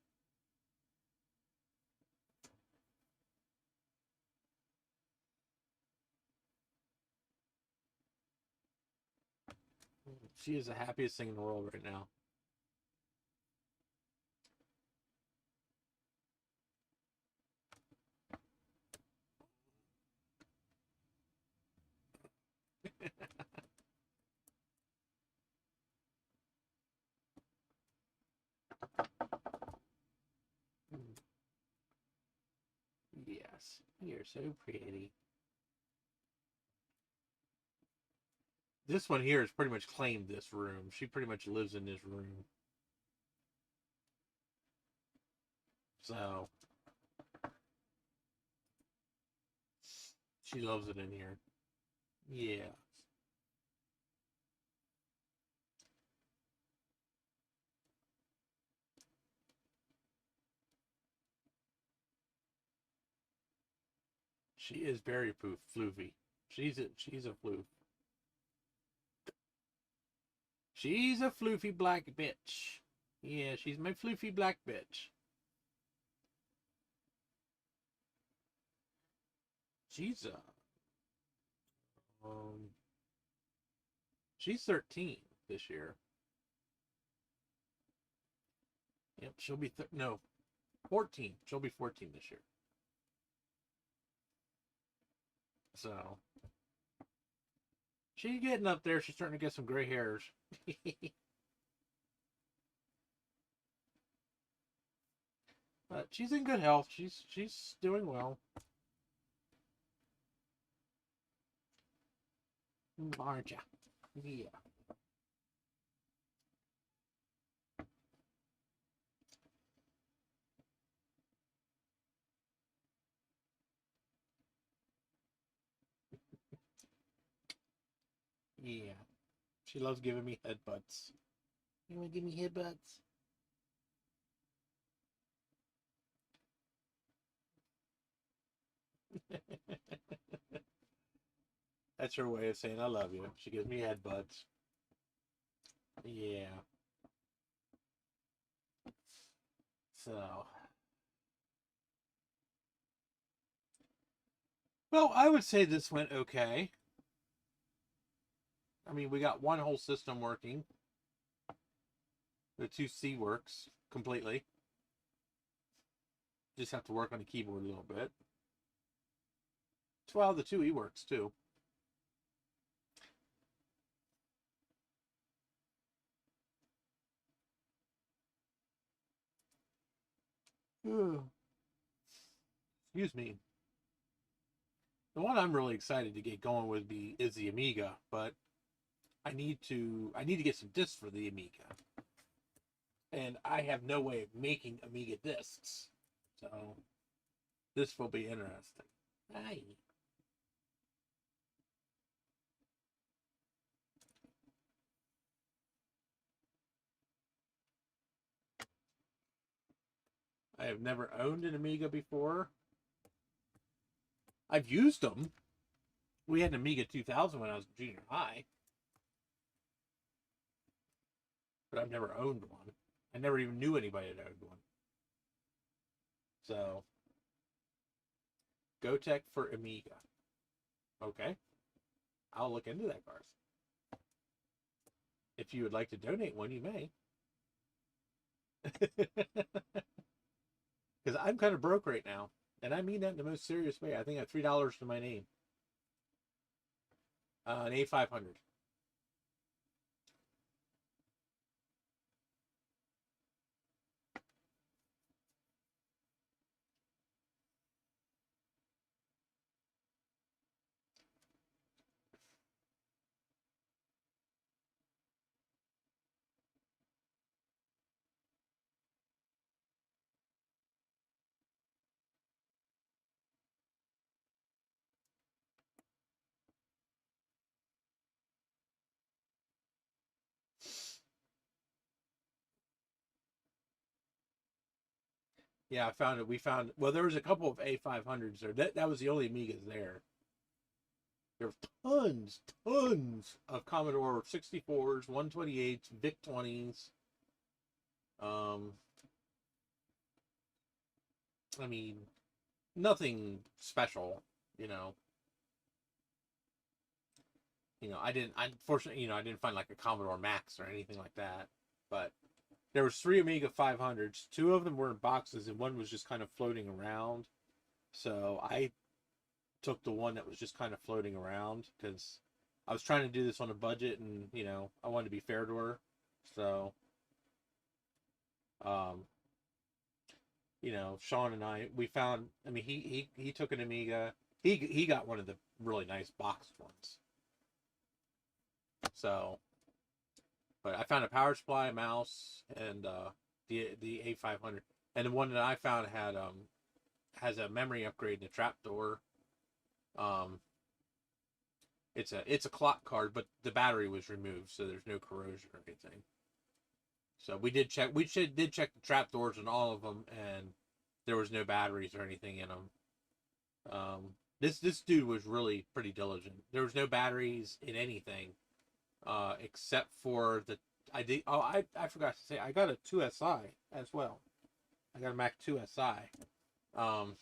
She is the happiest thing in the world right now. Yes, you're so pretty. This one here has pretty much claimed this room. She pretty much lives in this room. So she loves it in here. Yeah. She is very floofy. She's a floof. She's a floofy black bitch. Yeah, she's my floofy black bitch. She's um she's 13 this year. Yep, she'll be no, 14. She'll be 14 this year. So she's getting up there. She's starting to get some gray hairs. But she's in good health. She's doing well. Aren't ya? Yeah. Yeah. She loves giving me headbutts. You wanna give me headbutts? That's her way of saying I love you. She gives me headbutts. Yeah. So, well, I would say this went okay. I mean, we got one whole system working. The 2C works completely. Just have to work on the keyboard a little bit. Well, the 2E works too. Excuse me. The one I'm really excited to get going with is the Amiga, but I need to get some discs for the Amiga, and I have no way of making Amiga discs, so this will be interesting. Hi. I have never owned an Amiga before. I've used them. We had an Amiga 2000 when I was in junior high, but I've never owned one. I never even knew anybody that owned one. So, GoTech for Amiga. Okay, I'll look into that, Garth. If you would like to donate one, you may. Because I'm kind of broke right now, and I mean that in the most serious way. I think I have $3 to my name. An A500. Yeah, I found it. We found, well, there was a couple of A500s there. That was the only Amigas there. There were tons of Commodore 64s, 128s, VIC 20s. Um, I mean, nothing special, you know. Unfortunately, I didn't find like a Commodore Max or anything like that. But there was three Amiga 500s. Two of them were in boxes, and one was just kind of floating around. So I took the one that was just kind of floating around because I was trying to do this on a budget, and I wanted to be fair to her. So, um, Sean and I, we found. I mean, he took an Amiga. He got one of the really nice boxed ones. So, but I found a power supply, a mouse, and the A500, and the one that I found has a memory upgrade and a trapdoor. Um, it's a clock card, but the battery was removed, so there's no corrosion or anything. So we did check. Did check the trapdoors on all of them, and there was no batteries or anything in them. This dude was really pretty diligent. There was no batteries in anything, except for the I did. Oh, I forgot to say I got a 2SI as well. I got a Mac 2SI. And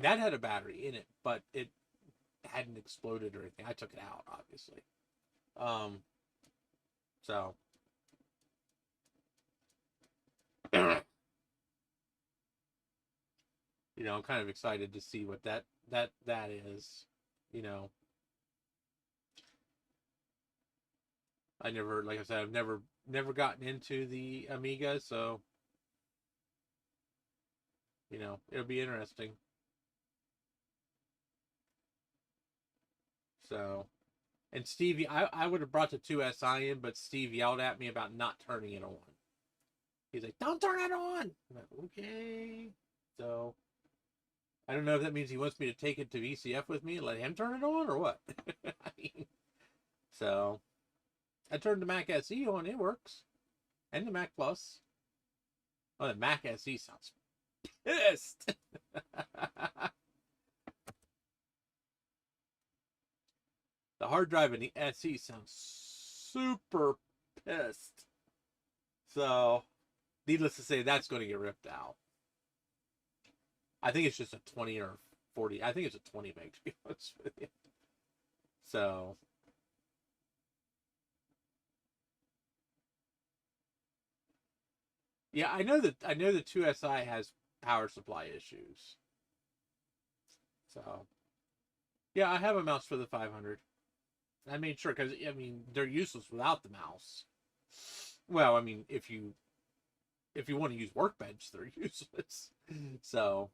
that had a battery in it, but it hadn't exploded or anything. I took it out, obviously. So I'm kind of excited to see what that is. You know, like I said, I've never gotten into the Amiga, so it'll be interesting. So, and Stevie, I would have brought the 2SI in, but Steve yelled at me about not turning it on. He's like, "Don't turn it on." I'm like, okay. So, I don't know if that means he wants me to take it to VCF with me and let him turn it on or what. I mean, so, I turned the Mac SE on. It works. And the Mac Plus. Oh, the Mac SE sounds pissed. The hard drive in the SE sounds super pissed. So, needless to say, that's going to get ripped out. I think it's just a 20 or 40. I think it's a 20 meg, to be honest with you. So, yeah, I know the 2SI has power supply issues. So, yeah, I have a mouse for the 500. I made sure because I mean they're useless without the mouse. Well, I mean if you want to use Workbench, they're useless. So,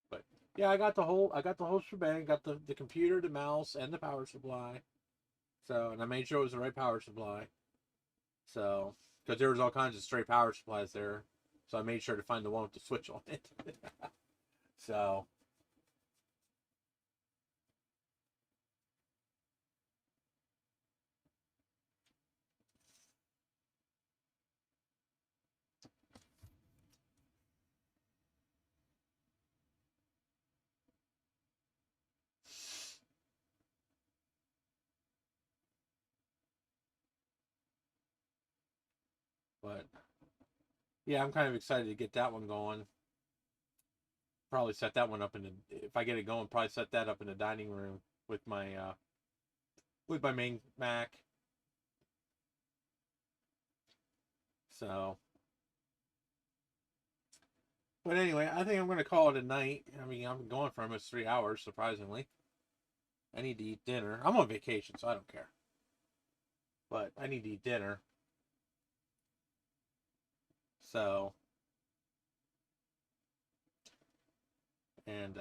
but yeah, I got the whole shebang. Got the computer, the mouse, and the power supply. So, and I made sure it was the right power supply. So, because there was all kinds of stray power supplies there, so I made sure to find the one with the switch on it. So, but yeah, I'm kind of excited to get that one going. Probably set that one up if I get it going, probably set that up in the dining room with my main Mac. So, but anyway, I think I'm going to call it a night. I mean, I'm going for almost 3 hours, surprisingly. I need to eat dinner. I'm on vacation, so I don't care. But I need to eat dinner. So, and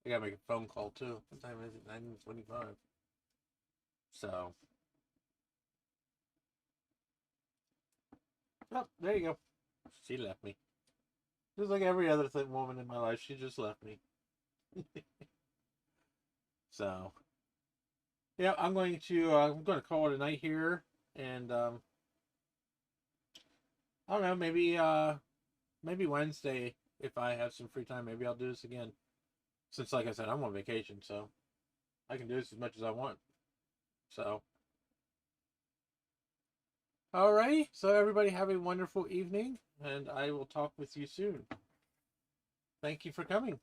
I gotta make a phone call too. What time is it? 9:25. So. Oh, there you go. She left me. Just like every other woman in my life, she just left me. So. Yeah, I'm going to call it a night here, and I don't know, maybe Wednesday, if I have some free time, maybe I'll do this again. Since, like I said, I'm on vacation, so I can do this as much as I want. So, alrighty. So everybody have a wonderful evening, and I will talk with you soon. Thank you for coming.